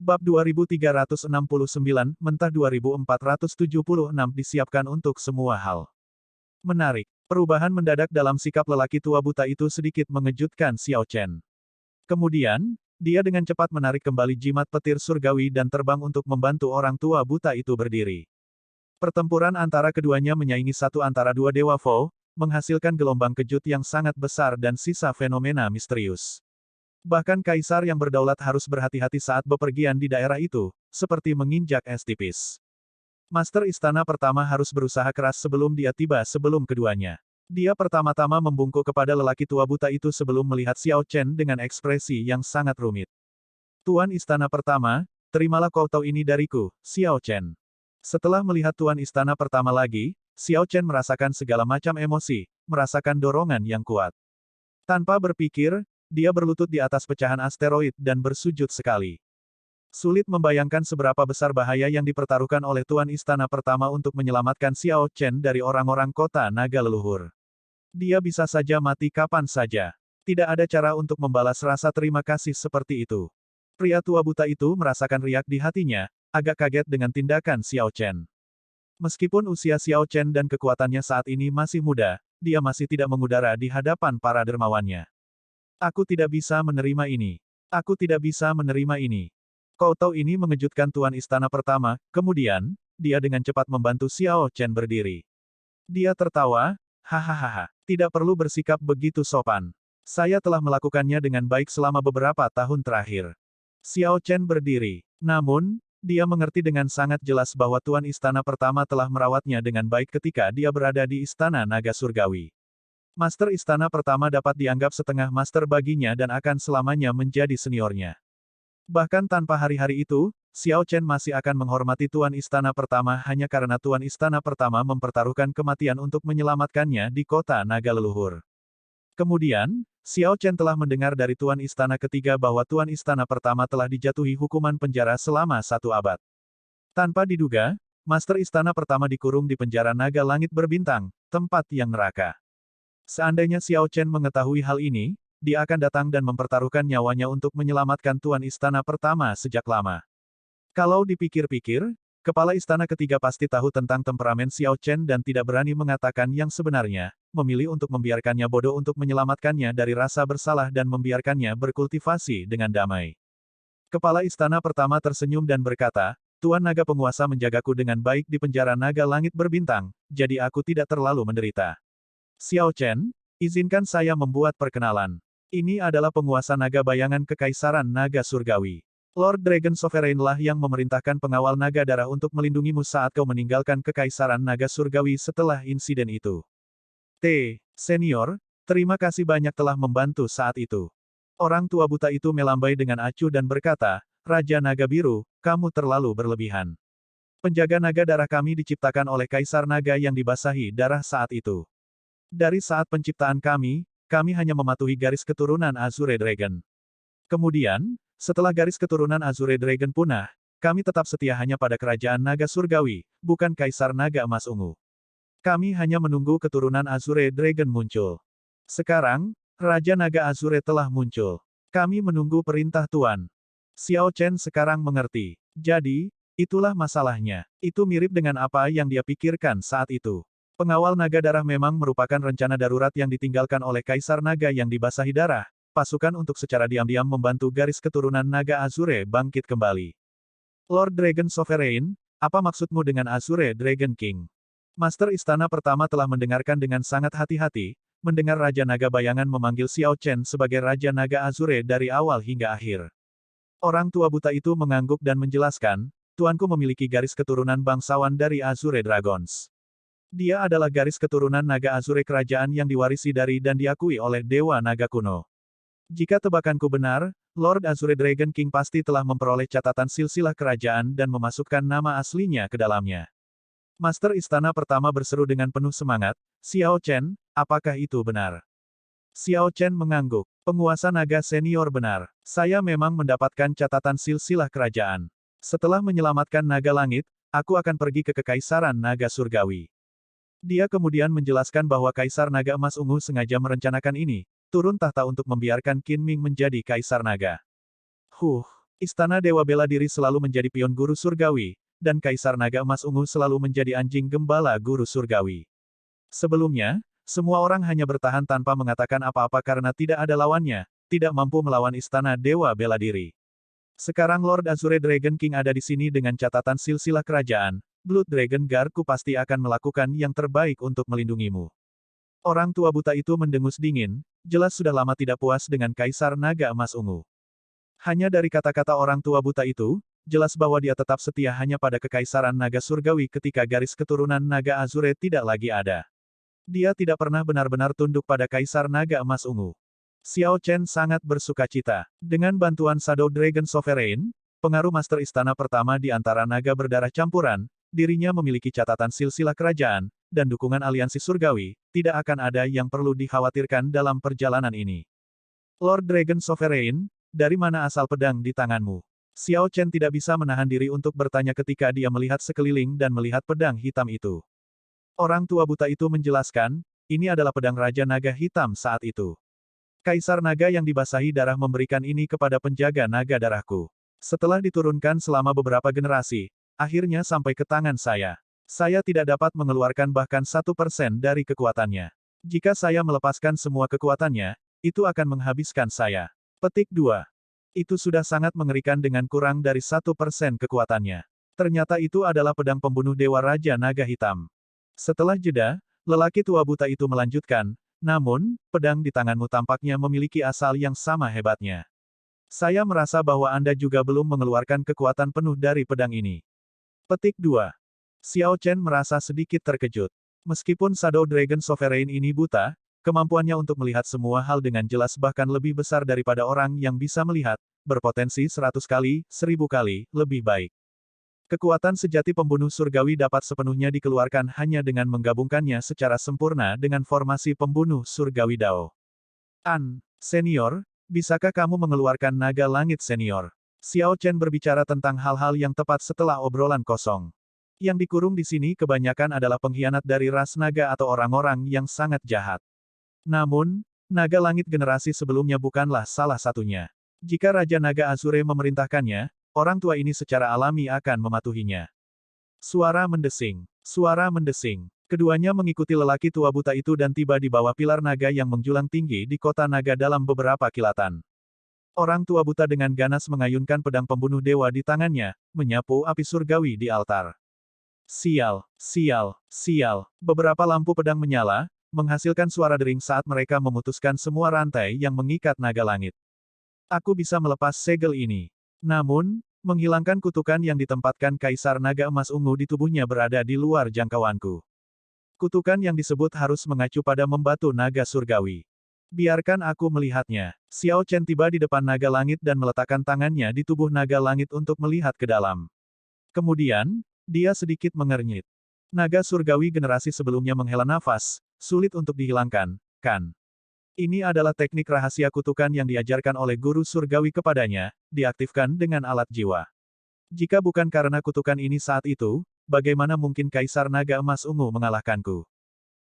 Bab 2369, Mentah 2476 disiapkan untuk semua hal. Menarik. Perubahan mendadak dalam sikap lelaki tua buta itu sedikit mengejutkan Xiao Chen. Kemudian, dia dengan cepat menarik kembali jimat petir surgawi dan terbang untuk membantu orang tua buta itu berdiri. Pertempuran antara keduanya menyaingi satu antara dua dewa Vo, menghasilkan gelombang kejut yang sangat besar dan sisa fenomena misterius. Bahkan kaisar yang berdaulat harus berhati-hati saat bepergian di daerah itu, seperti menginjak es tipis. Master istana pertama harus berusaha keras sebelum dia tiba sebelum keduanya. Dia pertama-tama membungkuk kepada lelaki tua buta itu sebelum melihat Xiao Chen dengan ekspresi yang sangat rumit. Tuan istana pertama, terimalah koutou ini dariku, Xiao Chen. Setelah melihat tuan istana pertama lagi, Xiao Chen merasakan segala macam emosi, merasakan dorongan yang kuat. Tanpa berpikir, dia berlutut di atas pecahan asteroid dan bersujud sekali. Sulit membayangkan seberapa besar bahaya yang dipertaruhkan oleh tuan istana pertama untuk menyelamatkan Xiao Chen dari orang-orang kota naga leluhur. Dia bisa saja mati kapan saja. Tidak ada cara untuk membalas rasa terima kasih seperti itu. Pria tua buta itu merasakan riak di hatinya, agak kaget dengan tindakan Xiao Chen. Meskipun usia Xiao Chen dan kekuatannya saat ini masih muda, dia masih tidak mengudara di hadapan para dermawannya. Aku tidak bisa menerima ini. Aku tidak bisa menerima ini. Koutou ini mengejutkan tuan istana pertama, kemudian, dia dengan cepat membantu Xiao Chen berdiri. Dia tertawa, hahaha, tidak perlu bersikap begitu sopan. Saya telah melakukannya dengan baik selama beberapa tahun terakhir. Xiao Chen berdiri. Namun, dia mengerti dengan sangat jelas bahwa tuan istana pertama telah merawatnya dengan baik ketika dia berada di istana naga surgawi. Master istana pertama dapat dianggap setengah master baginya dan akan selamanya menjadi seniornya. Bahkan tanpa hari-hari itu, Xiao Chen masih akan menghormati tuan istana pertama hanya karena tuan istana pertama mempertaruhkan kematian untuk menyelamatkannya di kota naga leluhur. Kemudian, Xiao Chen telah mendengar dari tuan istana ketiga bahwa tuan istana pertama telah dijatuhi hukuman penjara selama 1 abad. Tanpa diduga, master istana pertama dikurung di penjara naga langit berbintang, tempat yang neraka. Seandainya Xiao Chen mengetahui hal ini, dia akan datang dan mempertaruhkan nyawanya untuk menyelamatkan tuan istana pertama sejak lama. Kalau dipikir-pikir, kepala istana ketiga pasti tahu tentang temperamen Xiao Chen dan tidak berani mengatakan yang sebenarnya, memilih untuk membiarkannya bodoh untuk menyelamatkannya dari rasa bersalah dan membiarkannya berkultivasi dengan damai. Kepala istana pertama tersenyum dan berkata, Tuan naga penguasa menjagaku dengan baik di penjara naga langit berbintang, jadi aku tidak terlalu menderita. Xiao Chen, izinkan saya membuat perkenalan. Ini adalah penguasa naga bayangan kekaisaran naga surgawi. Lord Dragon Sovereign lah yang memerintahkan pengawal naga darah untuk melindungimu saat kau meninggalkan kekaisaran naga surgawi setelah insiden itu. Senior, terima kasih banyak telah membantu saat itu. Orang tua buta itu melambai dengan acuh dan berkata, Raja Naga Biru, kamu terlalu berlebihan. Penjaga naga darah kami diciptakan oleh Kaisar Naga yang dibasahi darah saat itu. Dari saat penciptaan kami hanya mematuhi garis keturunan Azure Dragon. Kemudian, setelah garis keturunan Azure Dragon punah, kami tetap setia hanya pada kerajaan naga surgawi, bukan Kaisar Naga Emas Ungu. Kami hanya menunggu keturunan Azure Dragon muncul. Sekarang, Raja Naga Azure telah muncul. Kami menunggu perintah Tuan. Xiao Chen sekarang mengerti. Jadi, itulah masalahnya. Itu mirip dengan apa yang dia pikirkan saat itu. Pengawal naga darah memang merupakan rencana darurat yang ditinggalkan oleh Kaisar Naga yang dibasahi darah, pasukan untuk secara diam-diam membantu garis keturunan naga Azure bangkit kembali. Lord Dragon Sovereign, apa maksudmu dengan Azure Dragon King? Master istana pertama telah mendengarkan dengan sangat hati-hati, mendengar Raja Naga Bayangan memanggil Xiao Chen sebagai Raja Naga Azure dari awal hingga akhir. Orang tua buta itu mengangguk dan menjelaskan, tuanku memiliki garis keturunan bangsawan dari Azure Dragons. Dia adalah garis keturunan naga Azure kerajaan yang diwarisi dari dan diakui oleh Dewa Naga kuno. Jika tebakanku benar, Lord Azure Dragon King pasti telah memperoleh catatan silsilah kerajaan dan memasukkan nama aslinya ke dalamnya. Master istana pertama berseru dengan penuh semangat, Xiao Chen, apakah itu benar? Xiao Chen mengangguk. Penguasa naga senior benar. Saya memang mendapatkan catatan silsilah kerajaan. Setelah menyelamatkan naga langit, aku akan pergi ke kekaisaran naga surgawi. Dia kemudian menjelaskan bahwa Kaisar Naga Emas Ungu sengaja merencanakan ini, turun tahta untuk membiarkan Qin Ming menjadi Kaisar Naga. Istana Dewa Bela Diri selalu menjadi pion guru surgawi, dan Kaisar Naga Emas Ungu selalu menjadi anjing gembala guru surgawi. Sebelumnya, semua orang hanya bertahan tanpa mengatakan apa-apa karena tidak ada lawannya, tidak mampu melawan Istana Dewa Bela Diri. Sekarang Lord Azure Dragon King ada di sini dengan catatan silsilah kerajaan, Blood Dragon Guard-ku pasti akan melakukan yang terbaik untuk melindungimu. Orang tua buta itu mendengus dingin, jelas sudah lama tidak puas dengan Kaisar Naga Emas Ungu. Hanya dari kata-kata orang tua buta itu, jelas bahwa dia tetap setia hanya pada kekaisaran naga surgawi ketika garis keturunan naga Azure tidak lagi ada. Dia tidak pernah benar-benar tunduk pada Kaisar Naga Emas Ungu. Xiao Chen sangat bersukacita. Dengan bantuan Shadow Dragon Sovereign, pengaruh Master Istana pertama di antara naga berdarah campuran, dirinya memiliki catatan silsilah kerajaan, dan dukungan aliansi surgawi, tidak akan ada yang perlu dikhawatirkan dalam perjalanan ini. Lord Dragon Sovereign, dari mana asal pedang di tanganmu? Xiao Chen tidak bisa menahan diri untuk bertanya ketika dia melihat sekeliling dan melihat pedang hitam itu. Orang tua buta itu menjelaskan, ini adalah pedang Raja Naga Hitam saat itu. Kaisar Naga yang dibasahi darah memberikan ini kepada penjaga naga darahku. Setelah diturunkan selama beberapa generasi, akhirnya sampai ke tangan saya. Saya tidak dapat mengeluarkan bahkan 1% dari kekuatannya. Jika saya melepaskan semua kekuatannya, itu akan menghabiskan saya. Petik 2. Itu sudah sangat mengerikan dengan kurang dari 1% kekuatannya. Ternyata itu adalah pedang pembunuh Dewa Raja Naga Hitam. Setelah jeda, lelaki tua buta itu melanjutkan, namun, pedang di tanganmu tampaknya memiliki asal yang sama hebatnya. Saya merasa bahwa Anda juga belum mengeluarkan kekuatan penuh dari pedang ini. Petik 2. Xiao Chen merasa sedikit terkejut. Meskipun Shadow Dragon Sovereign ini buta, kemampuannya untuk melihat semua hal dengan jelas bahkan lebih besar daripada orang yang bisa melihat, berpotensi 100 kali, 1000 kali, lebih baik. Kekuatan sejati pembunuh surgawi dapat sepenuhnya dikeluarkan hanya dengan menggabungkannya secara sempurna dengan formasi pembunuh surgawi Dao. Senior, bisakah kamu mengeluarkan naga langit senior? Xiao Chen berbicara tentang hal-hal yang tepat setelah obrolan kosong. Yang dikurung di sini kebanyakan adalah pengkhianat dari ras naga atau orang-orang yang sangat jahat. Namun, naga langit generasi sebelumnya bukanlah salah satunya. Jika Raja Naga Azure memerintahkannya, orang tua ini secara alami akan mematuhinya. Suara mendesing. Suara mendesing. Keduanya mengikuti lelaki tua buta itu dan tiba di bawah pilar naga yang menjulang tinggi di kota naga dalam beberapa kilatan. Orang tua buta dengan ganas mengayunkan pedang pembunuh dewa di tangannya, menyapu api surgawi di altar. Sial, sial, sial. Beberapa lampu pedang menyala, menghasilkan suara dering saat mereka memutuskan semua rantai yang mengikat naga langit. Aku bisa melepas segel ini. Namun, menghilangkan kutukan yang ditempatkan Kaisar Naga Emas Ungu di tubuhnya berada di luar jangkauanku. Kutukan yang disebut harus mengacu pada membatu naga surgawi. Biarkan aku melihatnya. Xiao Chen tiba di depan naga langit dan meletakkan tangannya di tubuh naga langit untuk melihat ke dalam. Kemudian, dia sedikit mengernyit. Naga surgawi generasi sebelumnya menghela nafas, sulit untuk dihilangkan, kan? Ini adalah teknik rahasia kutukan yang diajarkan oleh guru surgawi kepadanya, diaktifkan dengan alat jiwa. Jika bukan karena kutukan ini saat itu, bagaimana mungkin Kaisar Naga Emas Ungu mengalahkanku?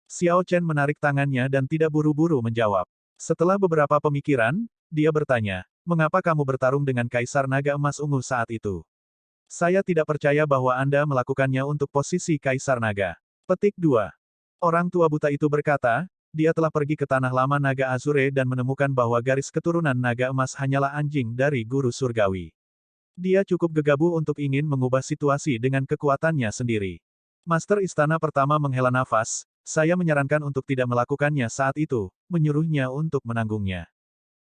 Xiao Chen menarik tangannya dan tidak buru-buru menjawab. Setelah beberapa pemikiran, dia bertanya, mengapa kamu bertarung dengan Kaisar Naga Emas Ungu saat itu? Saya tidak percaya bahwa Anda melakukannya untuk posisi Kaisar Naga. Petik 2. Orang tua buta itu berkata, dia telah pergi ke tanah lama Naga Azure dan menemukan bahwa garis keturunan naga emas hanyalah anjing dari guru surgawi. Dia cukup gegabah untuk ingin mengubah situasi dengan kekuatannya sendiri. Master Istana pertama menghela nafas, saya menyarankan untuk tidak melakukannya saat itu, menyuruhnya untuk menanggungnya.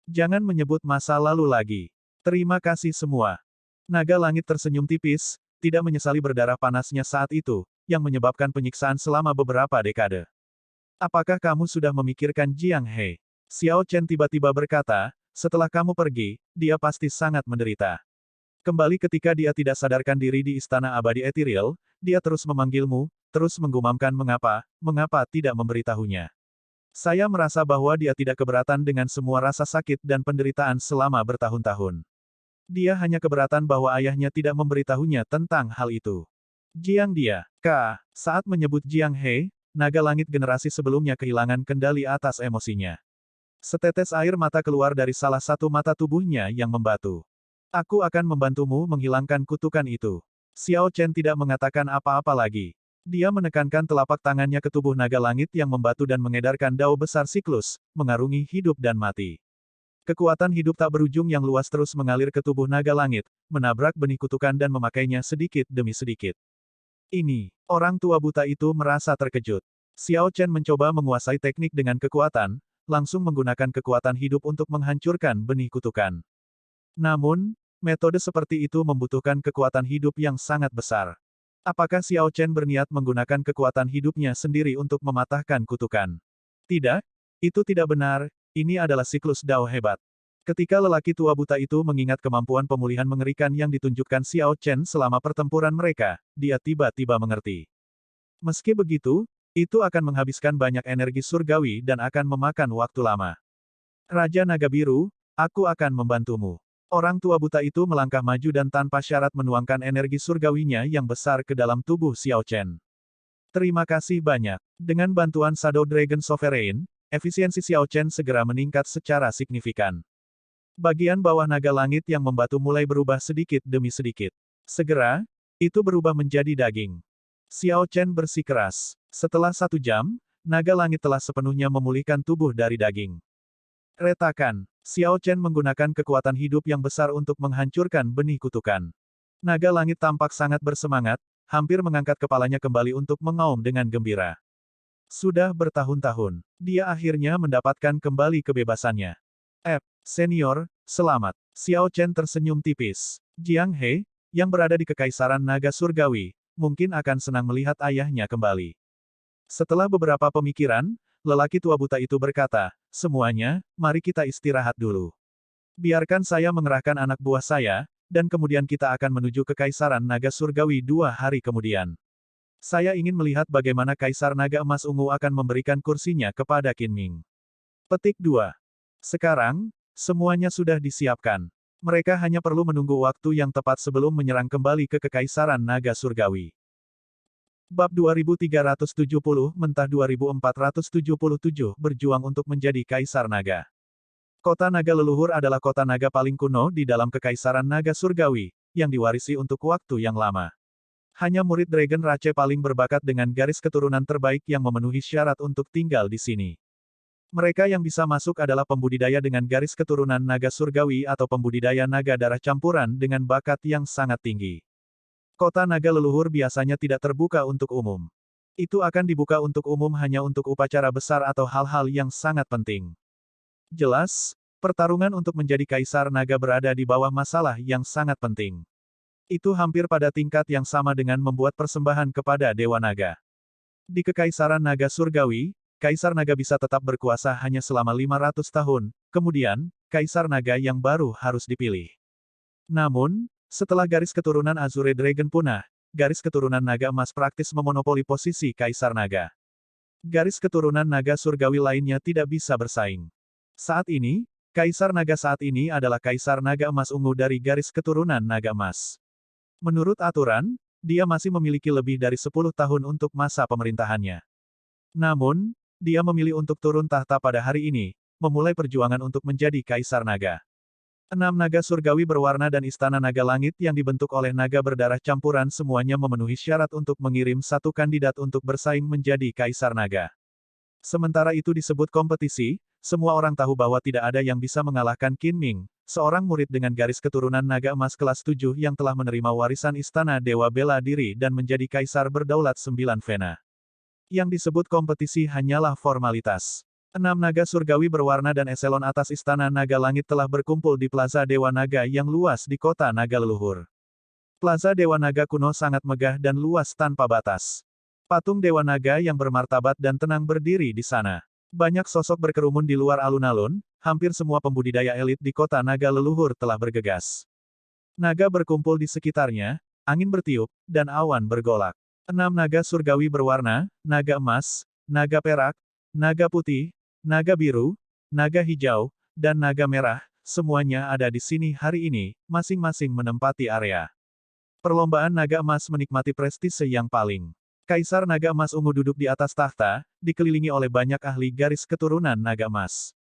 Jangan menyebut masa lalu lagi. Terima kasih semua. Naga langit tersenyum tipis, tidak menyesali berdarah panasnya saat itu, yang menyebabkan penyiksaan selama beberapa dekade. Apakah kamu sudah memikirkan Jiang He? Xiao Chen tiba-tiba berkata, setelah kamu pergi, dia pasti sangat menderita. Kembali ketika dia tidak sadarkan diri di Istana Abadi Ethereal, dia terus memanggilmu, terus menggumamkan mengapa tidak memberitahunya. Saya merasa bahwa dia tidak keberatan dengan semua rasa sakit dan penderitaan selama bertahun-tahun. Dia hanya keberatan bahwa ayahnya tidak memberitahunya tentang hal itu. Jiang dia, saat menyebut Jiang He, naga langit generasi sebelumnya kehilangan kendali atas emosinya. Setetes air mata keluar dari salah satu mata tubuhnya yang membatu. Aku akan membantumu menghilangkan kutukan itu. Xiao Chen tidak mengatakan apa-apa lagi. Dia menekankan telapak tangannya ke tubuh naga langit yang membatu dan mengedarkan dao besar siklus, mengarungi hidup dan mati. Kekuatan hidup tak berujung yang luas terus mengalir ke tubuh naga langit, menabrak benih kutukan dan memakainya sedikit demi sedikit. Ini, orang tua buta itu merasa terkejut. Xiao Chen mencoba menguasai teknik dengan kekuatan, langsung menggunakan kekuatan hidup untuk menghancurkan benih kutukan. Namun, metode seperti itu membutuhkan kekuatan hidup yang sangat besar. Apakah Xiao Chen berniat menggunakan kekuatan hidupnya sendiri untuk mematahkan kutukan? Tidak, itu tidak benar, ini adalah siklus Dao hebat. Ketika lelaki tua buta itu mengingat kemampuan pemulihan mengerikan yang ditunjukkan Xiao Chen selama pertempuran mereka, dia tiba-tiba mengerti. Meski begitu, itu akan menghabiskan banyak energi surgawi dan akan memakan waktu lama. Raja Naga Biru, aku akan membantumu. Orang tua buta itu melangkah maju dan tanpa syarat menuangkan energi surgawinya yang besar ke dalam tubuh Xiao Chen. Terima kasih banyak. Dengan bantuan Shadow Dragon Sovereign, efisiensi Xiao Chen segera meningkat secara signifikan. Bagian bawah naga langit yang membatu mulai berubah sedikit demi sedikit. Segera, itu berubah menjadi daging. Xiao Chen bersikeras. Setelah 1 jam, naga langit telah sepenuhnya memulihkan tubuh dari daging. Retakan. Xiao Chen menggunakan kekuatan hidup yang besar untuk menghancurkan benih kutukan. Naga langit tampak sangat bersemangat, hampir mengangkat kepalanya kembali untuk mengaum dengan gembira. Sudah bertahun-tahun, dia akhirnya mendapatkan kembali kebebasannya. Senior, selamat. Xiao Chen tersenyum tipis. Jiang He, yang berada di Kekaisaran Naga Surgawi, mungkin akan senang melihat ayahnya kembali. Setelah beberapa pemikiran, lelaki tua buta itu berkata, semuanya, mari kita istirahat dulu. Biarkan saya mengerahkan anak buah saya, dan kemudian kita akan menuju ke Kaisaran Naga Surgawi 2 hari kemudian. Saya ingin melihat bagaimana Kaisar Naga Emas Ungu akan memberikan kursinya kepada Qin Ming. Petik 2. Sekarang, semuanya sudah disiapkan. Mereka hanya perlu menunggu waktu yang tepat sebelum menyerang kembali ke Kekaisaran Naga Surgawi. Bab 2370, Mentah 2477, berjuang untuk menjadi Kaisar Naga. Kota Naga Leluhur adalah kota naga paling kuno di dalam Kekaisaran Naga Surgawi, yang diwarisi untuk waktu yang lama. Hanya murid Dragon Rache paling berbakat dengan garis keturunan terbaik yang memenuhi syarat untuk tinggal di sini. Mereka yang bisa masuk adalah pembudidaya dengan garis keturunan naga surgawi atau pembudidaya naga darah campuran dengan bakat yang sangat tinggi. Kota naga leluhur biasanya tidak terbuka untuk umum. Itu akan dibuka untuk umum hanya untuk upacara besar atau hal-hal yang sangat penting. Jelas, pertarungan untuk menjadi kaisar naga berada di bawah masalah yang sangat penting. Itu hampir pada tingkat yang sama dengan membuat persembahan kepada Dewa Naga. Di Kekaisaran Naga Surgawi, Kaisar Naga bisa tetap berkuasa hanya selama 500 tahun, kemudian, Kaisar Naga yang baru harus dipilih. Namun, setelah garis keturunan Azure Dragon punah, garis keturunan naga emas praktis memonopoli posisi Kaisar Naga. Garis keturunan naga surgawi lainnya tidak bisa bersaing. Saat ini, Kaisar Naga saat ini adalah Kaisar Naga Emas Ungu dari garis keturunan naga emas. Menurut aturan, dia masih memiliki lebih dari 10 tahun untuk masa pemerintahannya. Namun, dia memilih untuk turun tahta pada hari ini, memulai perjuangan untuk menjadi Kaisar Naga. 6 naga surgawi berwarna dan istana naga langit yang dibentuk oleh naga berdarah campuran semuanya memenuhi syarat untuk mengirim satu kandidat untuk bersaing menjadi Kaisar Naga. Sementara itu disebut kompetisi, semua orang tahu bahwa tidak ada yang bisa mengalahkan Qin Ming, seorang murid dengan garis keturunan naga emas kelas 7 yang telah menerima warisan istana Dewa Bela Diri dan menjadi Kaisar berdaulat 9 Vena. Yang disebut kompetisi hanyalah formalitas. 6 naga surgawi berwarna dan eselon atas istana naga langit telah berkumpul di Plaza Dewa Naga yang luas di kota naga leluhur. Plaza Dewa Naga kuno sangat megah dan luas tanpa batas. Patung Dewa Naga yang bermartabat dan tenang berdiri di sana. Banyak sosok berkerumun di luar alun-alun, hampir semua pembudidaya elit di kota naga leluhur telah bergegas. Naga berkumpul di sekitarnya, angin bertiup, dan awan bergolak. 6 naga surgawi berwarna, naga emas, naga perak, naga putih, naga biru, naga hijau, dan naga merah, semuanya ada di sini hari ini, masing-masing menempati area. Perlombaan naga emas menikmati prestise yang paling. Kaisar Naga Emas Ungu duduk di atas tahta, dikelilingi oleh banyak ahli garis keturunan naga emas.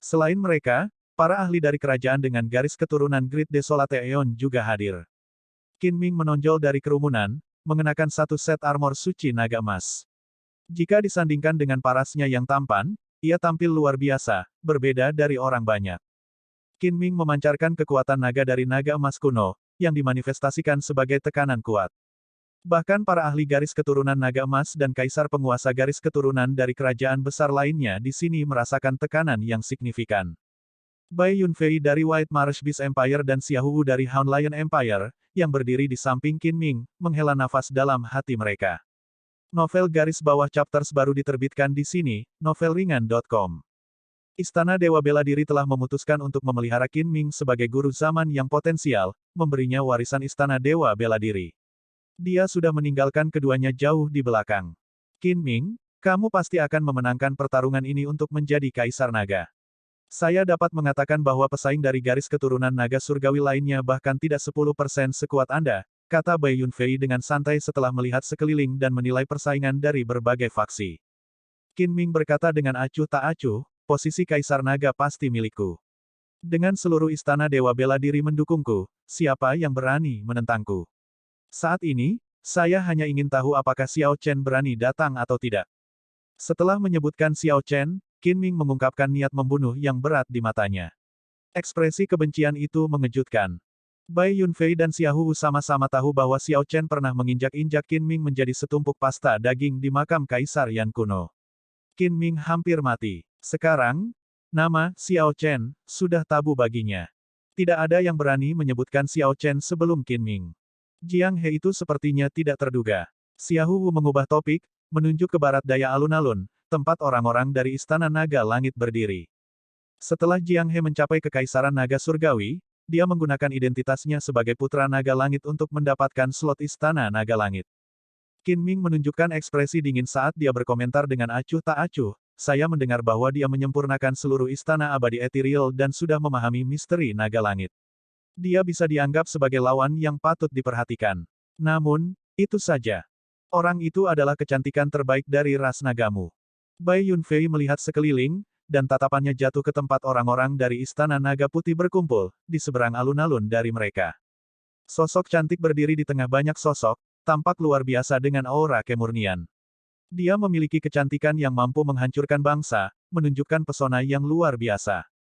Selain mereka, Para ahli dari kerajaan dengan garis keturunan Great Desolate Aeon juga hadir. Qin Ming menonjol dari kerumunan, mengenakan satu set armor suci naga emas. Jika disandingkan dengan parasnya yang tampan, ia tampil luar biasa, berbeda dari orang banyak. Qin Ming memancarkan kekuatan naga dari naga emas kuno, yang dimanifestasikan sebagai tekanan kuat. Bahkan para ahli garis keturunan naga emas dan kaisar penguasa garis keturunan dari kerajaan besar lainnya di sini merasakan tekanan yang signifikan. Bai Yunfei dari White Marsh Beast Empire dan Xiahou Wu dari Hound Lion Empire, yang berdiri di samping Qin Ming, menghela nafas dalam hati mereka. Novel garis bawah chapters baru diterbitkan di sini, novelringan.com. Istana Dewa Bela Diri telah memutuskan untuk memelihara Qin Ming sebagai guru zaman yang potensial, memberinya warisan Istana Dewa Bela Diri. Dia sudah meninggalkan keduanya jauh di belakang. Qin Ming, kamu pasti akan memenangkan pertarungan ini untuk menjadi Kaisar Naga. Saya dapat mengatakan bahwa pesaing dari garis keturunan naga surgawi lainnya bahkan tidak 10% sekuat Anda, kata Bai Yunfei dengan santai setelah melihat sekeliling dan menilai persaingan dari berbagai faksi. Qin Ming berkata dengan acuh tak acuh, posisi Kaisar Naga pasti milikku. Dengan seluruh istana Dewa Bela Diri mendukungku, siapa yang berani menentangku? Saat ini, saya hanya ingin tahu apakah Xiao Chen berani datang atau tidak. Setelah menyebutkan Xiao Chen, Qin Ming mengungkapkan niat membunuh yang berat di matanya. Ekspresi kebencian itu mengejutkan. Bai Yunfei dan Xiahou Wu sama-sama tahu bahwa Xiao Chen pernah menginjak-injak Qin Ming menjadi setumpuk pasta daging di makam Kaisar Yan kuno. Qin Ming hampir mati. Sekarang, nama Xiao Chen sudah tabu baginya. Tidak ada yang berani menyebutkan Xiao Chen sebelum Qin Ming. Jiang He itu sepertinya tidak terduga. Xiahou Wu mengubah topik, menunjuk ke barat daya alun-alun, tempat orang-orang dari Istana Naga Langit berdiri. Setelah Jiang He mencapai Kekaisaran Naga Surgawi, dia menggunakan identitasnya sebagai Putra Naga Langit untuk mendapatkan slot Istana Naga Langit. Qin Ming menunjukkan ekspresi dingin saat dia berkomentar dengan acuh tak acuh, saya mendengar bahwa dia menyempurnakan seluruh Istana Abadi Ethereal dan sudah memahami misteri Naga Langit. Dia bisa dianggap sebagai lawan yang patut diperhatikan. Namun, itu saja. Orang itu adalah kecantikan terbaik dari ras nagamu. Bai Yunfei melihat sekeliling, dan tatapannya jatuh ke tempat orang-orang dari Istana Naga Putih berkumpul, di seberang alun-alun dari mereka. Sosok cantik berdiri di tengah banyak sosok, tampak luar biasa dengan aura kemurnian. Dia memiliki kecantikan yang mampu menghancurkan bangsa, menunjukkan pesona yang luar biasa.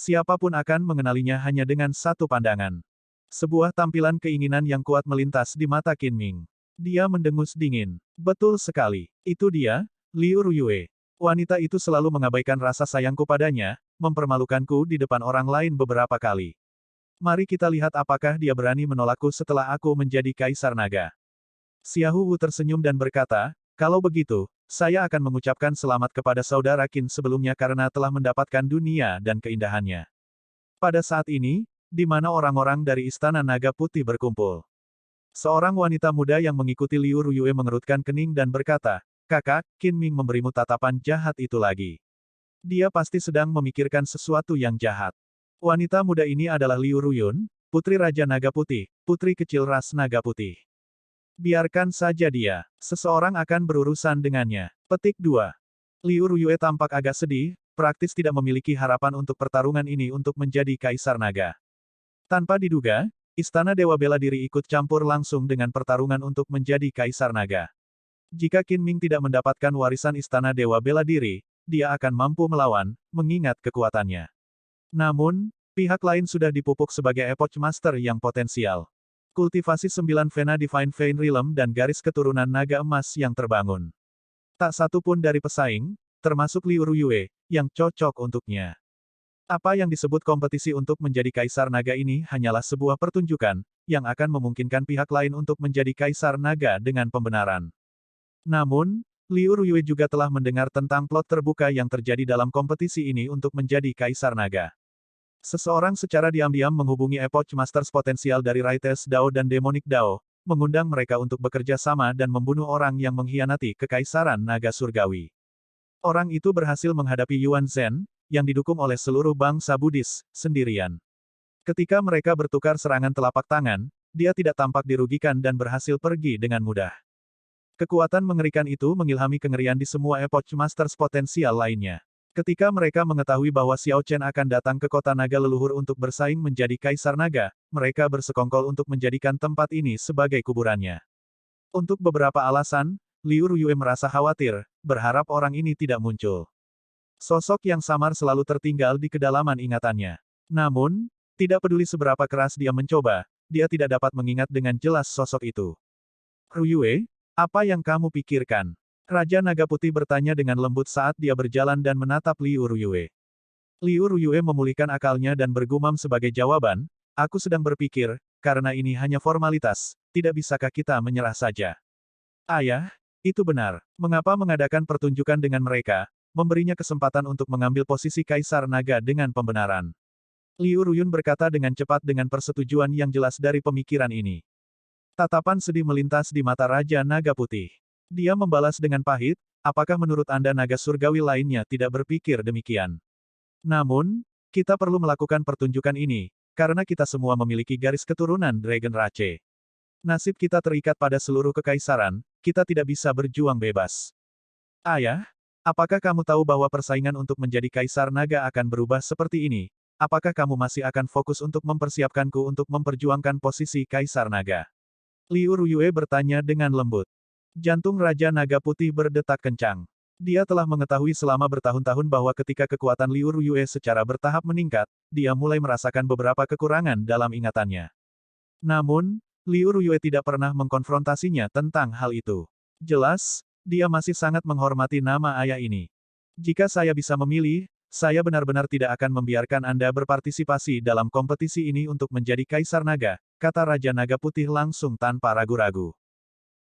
Siapapun akan mengenalinya hanya dengan satu pandangan. Sebuah tampilan keinginan yang kuat melintas di mata Qin Ming. Dia mendengus dingin. Betul sekali. Itu dia, Liu Ruyue. Wanita itu selalu mengabaikan rasa sayangku padanya, mempermalukanku di depan orang lain beberapa kali. Mari kita lihat apakah dia berani menolakku setelah aku menjadi Kaisar Naga. Xiahou Wu tersenyum dan berkata, kalau begitu, saya akan mengucapkan selamat kepada saudara Qin sebelumnya karena telah mendapatkan dunia dan keindahannya. Pada saat ini, di mana orang-orang dari Istana Naga Putih berkumpul. Seorang wanita muda yang mengikuti Liu Ruyue mengerutkan kening dan berkata, kakak, Qin Ming memberimu tatapan jahat itu lagi. Dia pasti sedang memikirkan sesuatu yang jahat. Wanita muda ini adalah Liu Ruyun, putri Raja Naga Putih, putri kecil ras Naga Putih. Biarkan saja dia. Seseorang akan berurusan dengannya. Petik 2. Liu Ruyue tampak agak sedih, praktis tidak memiliki harapan untuk pertarungan ini untuk menjadi Kaisar Naga. Tanpa diduga, Istana Dewa Bela Diri ikut campur langsung dengan pertarungan untuk menjadi Kaisar Naga. Jika Qin Ming tidak mendapatkan warisan Istana Dewa Bela Diri, dia akan mampu melawan, mengingat kekuatannya. Namun, pihak lain sudah dipupuk sebagai Epoch Master yang potensial. Kultivasi 9 Vena Divine Vein Realm dan garis keturunan naga emas yang terbangun. Tak satu pun dari pesaing, termasuk Liu Ruyue, yang cocok untuknya. Apa yang disebut kompetisi untuk menjadi Kaisar Naga ini hanyalah sebuah pertunjukan, yang akan memungkinkan pihak lain untuk menjadi Kaisar Naga dengan pembenaran. Namun, Liu Ruyue juga telah mendengar tentang plot terbuka yang terjadi dalam kompetisi ini untuk menjadi Kaisar Naga. Seseorang secara diam-diam menghubungi Epoch Masters potensial dari Righteous Dao dan Demonic Dao, mengundang mereka untuk bekerja sama dan membunuh orang yang mengkhianati Kekaisaran Naga Surgawi. Orang itu berhasil menghadapi Yuan Zhen, yang didukung oleh seluruh bangsa Buddhis, sendirian. Ketika mereka bertukar serangan telapak tangan, dia tidak tampak dirugikan dan berhasil pergi dengan mudah. Kekuatan mengerikan itu mengilhami kengerian di semua Epoch Masters potensial lainnya. Ketika mereka mengetahui bahwa Xiao Chen akan datang ke kota naga leluhur untuk bersaing menjadi Kaisar Naga, mereka bersekongkol untuk menjadikan tempat ini sebagai kuburannya. Untuk beberapa alasan, Liu Ruyue merasa khawatir, berharap orang ini tidak muncul. Sosok yang samar selalu tertinggal di kedalaman ingatannya. Namun, tidak peduli seberapa keras dia mencoba, dia tidak dapat mengingat dengan jelas sosok itu. Ruyue, apa yang kamu pikirkan? Raja Naga Putih bertanya dengan lembut saat dia berjalan dan menatap Liu Ruyue. Liu Ruyue memulihkan akalnya dan bergumam sebagai jawaban, aku sedang berpikir, karena ini hanya formalitas, tidak bisakah kita menyerah saja? Ayah, itu benar. Mengapa mengadakan pertunjukan dengan mereka, memberinya kesempatan untuk mengambil posisi Kaisar Naga dengan pembenaran? Liu Ruyun berkata dengan cepat dengan persetujuan yang jelas dari pemikiran ini. Tatapan sedih melintas di mata Raja Naga Putih. Dia membalas dengan pahit, apakah menurut Anda naga surgawi lainnya tidak berpikir demikian? Namun, kita perlu melakukan pertunjukan ini, karena kita semua memiliki garis keturunan Dragon Rache. Nasib kita terikat pada seluruh kekaisaran, kita tidak bisa berjuang bebas. Ayah, apakah kamu tahu bahwa persaingan untuk menjadi Kaisar Naga akan berubah seperti ini? Apakah kamu masih akan fokus untuk mempersiapkanku untuk memperjuangkan posisi Kaisar Naga? Liu Ruyue bertanya dengan lembut. Jantung Raja Naga Putih berdetak kencang. Dia telah mengetahui selama bertahun-tahun bahwa ketika kekuatan Liu Ruyue secara bertahap meningkat, dia mulai merasakan beberapa kekurangan dalam ingatannya. Namun, Liu Ruyue tidak pernah mengkonfrontasinya tentang hal itu. Jelas, dia masih sangat menghormati nama ayah ini. Jika saya bisa memilih, saya benar-benar tidak akan membiarkan Anda berpartisipasi dalam kompetisi ini untuk menjadi Kaisar Naga, kata Raja Naga Putih langsung tanpa ragu-ragu.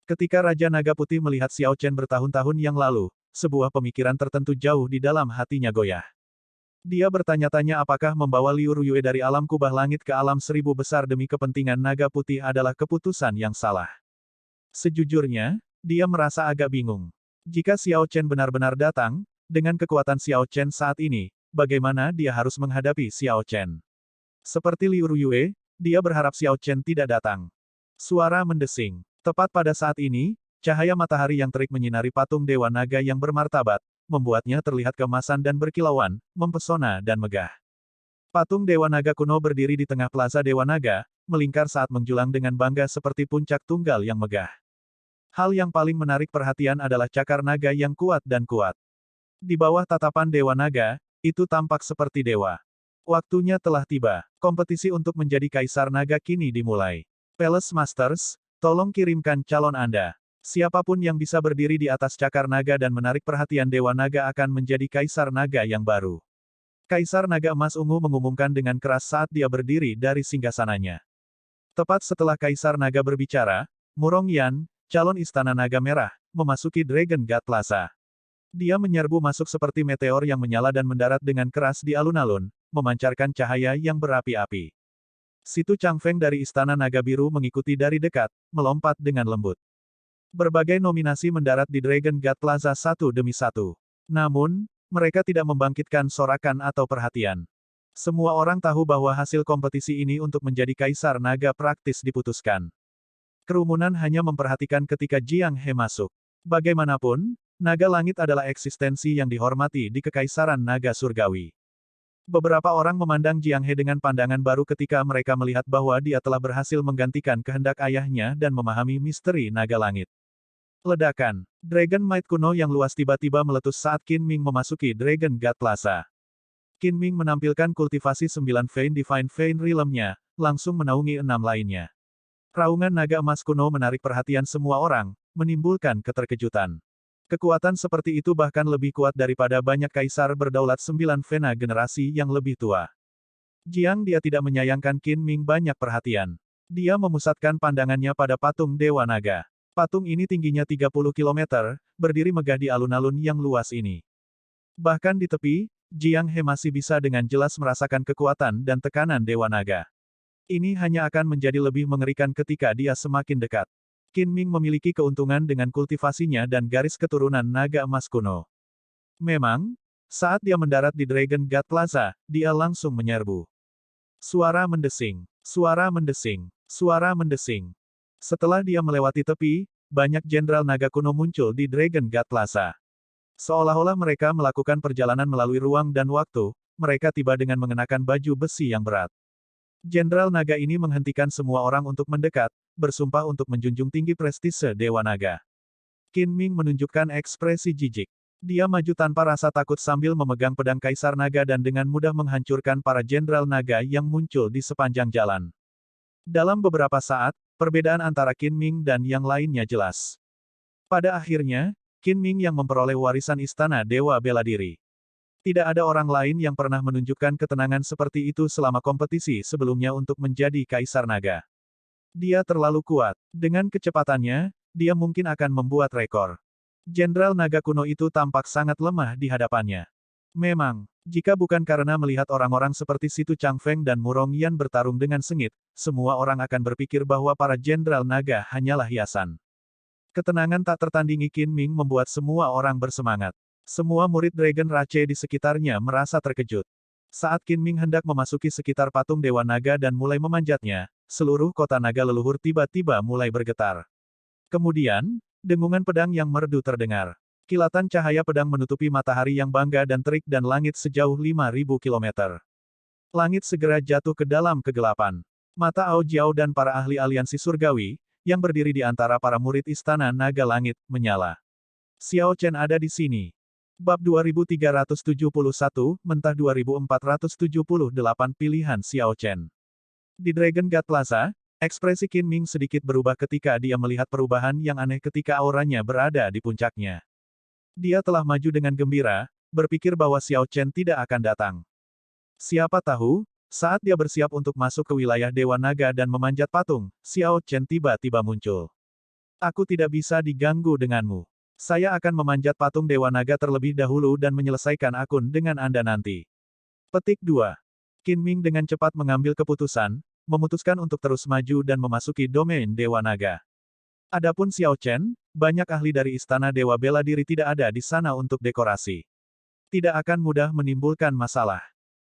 Ketika Raja Naga Putih melihat Xiao Chen bertahun-tahun yang lalu, sebuah pemikiran tertentu jauh di dalam hatinya goyah. Dia bertanya-tanya apakah membawa Liu Ruyue dari alam kubah langit ke alam seribu besar demi kepentingan Naga Putih adalah keputusan yang salah. Sejujurnya, dia merasa agak bingung. Jika Xiao Chen benar-benar datang, dengan kekuatan Xiao Chen saat ini, bagaimana dia harus menghadapi Xiao Chen? Seperti Liu Ruyue, dia berharap Xiao Chen tidak datang. Suara mendesing. Tepat pada saat ini, cahaya matahari yang terik menyinari patung Dewa Naga yang bermartabat, membuatnya terlihat keemasan dan berkilauan, mempesona dan megah. Patung Dewa Naga kuno berdiri di tengah plaza Dewa Naga, melingkar saat menjulang dengan bangga seperti puncak tunggal yang megah. Hal yang paling menarik perhatian adalah cakar naga yang kuat dan kuat. Di bawah tatapan Dewa Naga, itu tampak seperti dewa. Waktunya telah tiba. Kompetisi untuk menjadi Kaisar Naga kini dimulai. Palace Masters, tolong kirimkan calon Anda. Siapapun yang bisa berdiri di atas cakar naga dan menarik perhatian Dewa Naga akan menjadi Kaisar Naga yang baru. Kaisar Naga Emas Ungu mengumumkan dengan keras saat dia berdiri dari singgasananya. Tepat setelah Kaisar Naga berbicara, Murong Yan, calon Istana Naga Merah, memasuki Dragon God Plaza. Dia menyerbu masuk seperti meteor yang menyala dan mendarat dengan keras di alun-alun, memancarkan cahaya yang berapi-api. Situ Changfeng dari Istana Naga Biru mengikuti dari dekat, melompat dengan lembut. Berbagai nominasi mendarat di Dragon God Plaza satu demi satu. Namun, mereka tidak membangkitkan sorakan atau perhatian. Semua orang tahu bahwa hasil kompetisi ini untuk menjadi Kaisar Naga praktis diputuskan. Kerumunan hanya memperhatikan ketika Jiang He masuk. Bagaimanapun, Naga Langit adalah eksistensi yang dihormati di Kekaisaran Naga Surgawi. Beberapa orang memandang Jiang He dengan pandangan baru ketika mereka melihat bahwa dia telah berhasil menggantikan kehendak ayahnya dan memahami misteri Naga Langit. Ledakan. Dragon Might kuno yang luas tiba-tiba meletus saat Qin Ming memasuki Dragon God Plaza. Qin Ming menampilkan kultivasi 9 Vein Divine Vein Realm-nya, langsung menaungi 6 lainnya. Raungan naga emas kuno menarik perhatian semua orang, menimbulkan keterkejutan. Kekuatan seperti itu bahkan lebih kuat daripada banyak kaisar berdaulat 9 Vena generasi yang lebih tua. Jiang dia tidak menyayangkan Qin Ming banyak perhatian. Dia memusatkan pandangannya pada patung Dewa Naga. Patung ini tingginya 30 km, berdiri megah di alun-alun yang luas ini. Bahkan di tepi, Jiang He masih bisa dengan jelas merasakan kekuatan dan tekanan Dewa Naga. Ini hanya akan menjadi lebih mengerikan ketika dia semakin dekat. Qin Ming memiliki keuntungan dengan kultivasinya dan garis keturunan naga emas kuno. Memang, saat dia mendarat di Dragon God Plaza, dia langsung menyerbu. Suara mendesing, suara mendesing, suara mendesing. Setelah dia melewati tepi, banyak jenderal naga kuno muncul di Dragon God Plaza. Seolah-olah mereka melakukan perjalanan melalui ruang dan waktu, mereka tiba dengan mengenakan baju besi yang berat. Jenderal Naga ini menghentikan semua orang untuk mendekat, bersumpah untuk menjunjung tinggi prestise Dewa Naga. Qin Ming menunjukkan ekspresi jijik. Dia maju tanpa rasa takut sambil memegang pedang Kaisar Naga dan dengan mudah menghancurkan para jenderal naga yang muncul di sepanjang jalan. Dalam beberapa saat, perbedaan antara Qin Ming dan yang lainnya jelas. Pada akhirnya, Qin Ming yang memperoleh warisan istana Dewa Bela Diri. Tidak ada orang lain yang pernah menunjukkan ketenangan seperti itu selama kompetisi sebelumnya untuk menjadi Kaisar Naga. Dia terlalu kuat. Dengan kecepatannya, dia mungkin akan membuat rekor. Jenderal Naga kuno itu tampak sangat lemah di hadapannya. Memang, jika bukan karena melihat orang-orang seperti Situ Changfeng dan Murong Yan bertarung dengan sengit, semua orang akan berpikir bahwa para jenderal naga hanyalah hiasan. Ketenangan tak tertandingi Qin Ming membuat semua orang bersemangat. Semua murid Dragon Rache di sekitarnya merasa terkejut. Saat Qin Ming hendak memasuki sekitar patung Dewa Naga dan mulai memanjatnya, seluruh kota naga leluhur tiba-tiba mulai bergetar. Kemudian, dengungan pedang yang merdu terdengar. Kilatan cahaya pedang menutupi matahari yang bangga dan terik dan langit sejauh 5.000 kilometer. Langit segera jatuh ke dalam kegelapan. Mata Ao Jiao dan para ahli aliansi surgawi, yang berdiri di antara para murid istana naga langit, menyala. Xiao Chen ada di sini. Bab 2371, Mentah 2478 Pilihan Xiao Chen. Di Dragon God Plaza, ekspresi Qin Ming sedikit berubah ketika dia melihat perubahan yang aneh ketika auranya berada di puncaknya. Dia telah maju dengan gembira, berpikir bahwa Xiao Chen tidak akan datang. Siapa tahu, saat dia bersiap untuk masuk ke wilayah Dewa Naga dan memanjat patung, Xiao Chen tiba-tiba muncul. Aku tidak bisa diganggu denganmu. Saya akan memanjat patung Dewa Naga terlebih dahulu dan menyelesaikan akun dengan Anda nanti. Petik 2. Qin Ming dengan cepat mengambil keputusan, memutuskan untuk terus maju dan memasuki domain Dewa Naga. Adapun Xiao Chen, banyak ahli dari Istana Dewa Bela Diri tidak ada di sana untuk dekorasi. Tidak akan mudah menimbulkan masalah.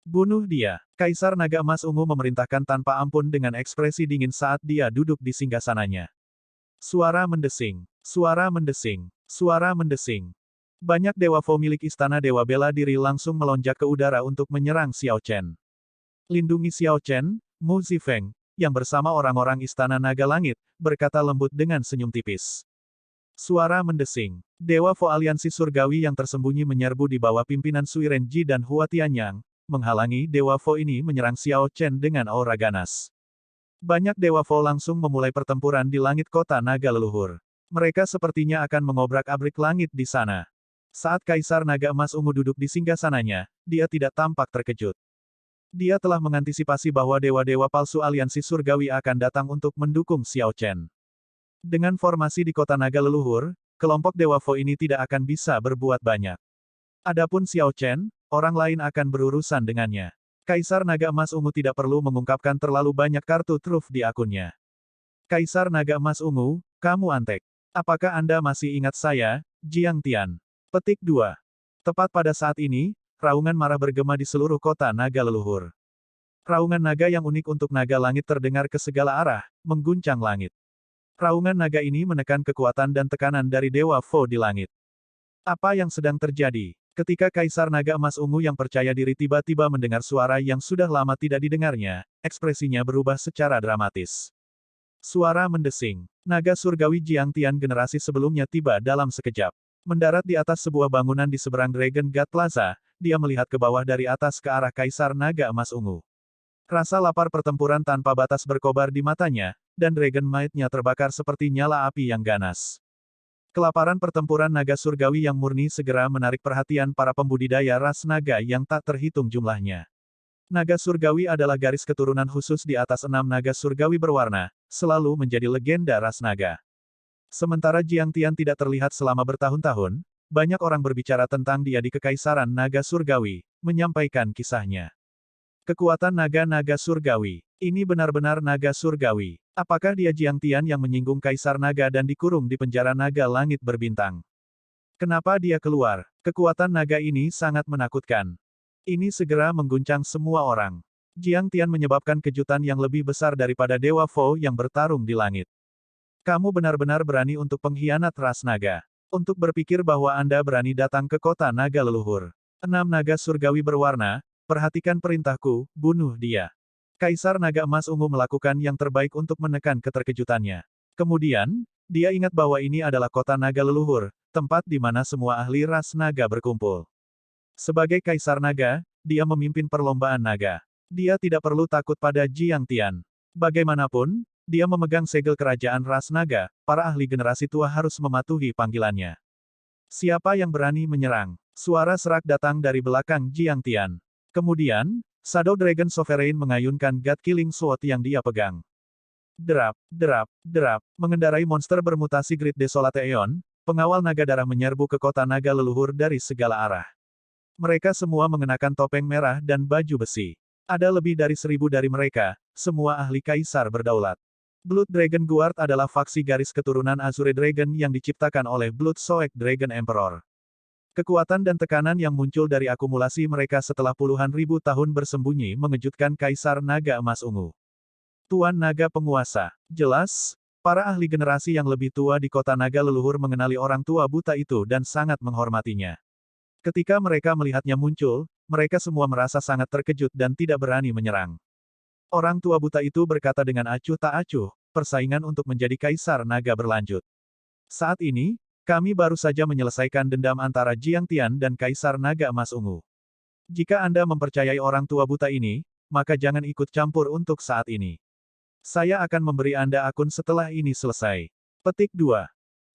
Bunuh dia. Kaisar Naga Emas Ungu memerintahkan tanpa ampun dengan ekspresi dingin saat dia duduk di singgasananya. Suara mendesing. Suara mendesing. Suara mendesing. Banyak Dewa Fo milik Istana Dewa Bela Diri langsung melonjak ke udara untuk menyerang Xiao Chen. Lindungi Xiao Chen, Mu Zifeng, yang bersama orang-orang Istana Naga Langit, berkata lembut dengan senyum tipis. Suara mendesing. Dewa Fo aliansi surgawi yang tersembunyi menyerbu di bawah pimpinan Sui Renji dan Hua Tianyang, menghalangi Dewa Fo ini menyerang Xiao Chen dengan aura ganas. Banyak Dewa Fo langsung memulai pertempuran di langit kota naga leluhur. Mereka sepertinya akan mengobrak-abrik langit di sana. Saat Kaisar Naga Emas Ungu duduk di singgasananya, dia tidak tampak terkejut. Dia telah mengantisipasi bahwa dewa-dewa palsu aliansi surgawi akan datang untuk mendukung Xiao Chen. Dengan formasi di kota naga leluhur, kelompok Dewa Fo ini tidak akan bisa berbuat banyak. Adapun Xiao Chen, orang lain akan berurusan dengannya. Kaisar Naga Emas Ungu tidak perlu mengungkapkan terlalu banyak kartu truf di akunnya. Kaisar Naga Emas Ungu, kamu antek. Apakah Anda masih ingat saya, Jiang Tian? Petik 2. Tepat pada saat ini, raungan marah bergema di seluruh kota naga leluhur. Raungan naga yang unik untuk naga langit terdengar ke segala arah, mengguncang langit. Raungan naga ini menekan kekuatan dan tekanan dari Dewa Fo di langit. Apa yang sedang terjadi? Ketika Kaisar Naga Emas Ungu yang percaya diri tiba-tiba mendengar suara yang sudah lama tidak didengarnya, ekspresinya berubah secara dramatis. Suara mendesing. Naga surgawi Jiang Tian generasi sebelumnya tiba dalam sekejap. Mendarat di atas sebuah bangunan di seberang Dragon God Plaza, dia melihat ke bawah dari atas ke arah Kaisar Naga Emas Ungu. Rasa lapar pertempuran tanpa batas berkobar di matanya, dan Dragon Might-nya terbakar seperti nyala api yang ganas. Kelaparan pertempuran naga surgawi yang murni segera menarik perhatian para pembudidaya ras naga yang tak terhitung jumlahnya. Naga surgawi adalah garis keturunan khusus di atas 6 naga surgawi berwarna, selalu menjadi legenda ras naga. Sementara Jiang Tian tidak terlihat selama bertahun-tahun, banyak orang berbicara tentang dia di Kekaisaran Naga Surgawi, menyampaikan kisahnya. Kekuatan naga-naga surgawi. Ini benar-benar naga surgawi. Apakah dia Jiang Tian yang menyinggung Kaisar Naga dan dikurung di penjara naga langit berbintang? Kenapa dia keluar? Kekuatan naga ini sangat menakutkan. Ini segera mengguncang semua orang. Jiang Tian menyebabkan kejutan yang lebih besar daripada Dewa Fo yang bertarung di langit. Kamu benar-benar berani untuk pengkhianat ras naga. Untuk berpikir bahwa Anda berani datang ke kota naga leluhur. 6 naga surgawi berwarna, perhatikan perintahku, bunuh dia. Kaisar Naga Emas Ungu melakukan yang terbaik untuk menekan keterkejutannya. Kemudian, dia ingat bahwa ini adalah kota naga leluhur, tempat di mana semua ahli ras naga berkumpul. Sebagai Kaisar Naga, dia memimpin perlombaan naga. Dia tidak perlu takut pada Jiang Tian. Bagaimanapun, dia memegang segel kerajaan ras naga, para ahli generasi tua harus mematuhi panggilannya. Siapa yang berani menyerang? Suara serak datang dari belakang Jiang Tian. Kemudian, Shadow Dragon Sovereign mengayunkan God-Killing Sword yang dia pegang. Derap, derap, derap, mengendarai monster bermutasi Great Desolate Aeon, pengawal naga darah menyerbu ke kota naga leluhur dari segala arah. Mereka semua mengenakan topeng merah dan baju besi. Ada lebih dari 1000 dari mereka, semua ahli kaisar berdaulat. Blood Dragon Guard adalah faksi garis keturunan Azure Dragon yang diciptakan oleh Blood Soek Dragon Emperor. Kekuatan dan tekanan yang muncul dari akumulasi mereka setelah puluhan ribu tahun bersembunyi mengejutkan Kaisar Naga Emas Ungu. Tuan Naga Penguasa. Jelas, para ahli generasi yang lebih tua di kota naga leluhur mengenali orang tua buta itu dan sangat menghormatinya. Ketika mereka melihatnya muncul, mereka semua merasa sangat terkejut dan tidak berani menyerang. Orang tua buta itu berkata dengan acuh tak acuh, persaingan untuk menjadi Kaisar Naga berlanjut. Saat ini, kami baru saja menyelesaikan dendam antara Jiang Tian dan Kaisar Naga Emas Ungu. Jika Anda mempercayai orang tua buta ini, maka jangan ikut campur untuk saat ini. Saya akan memberi Anda akun setelah ini selesai. Petik 2.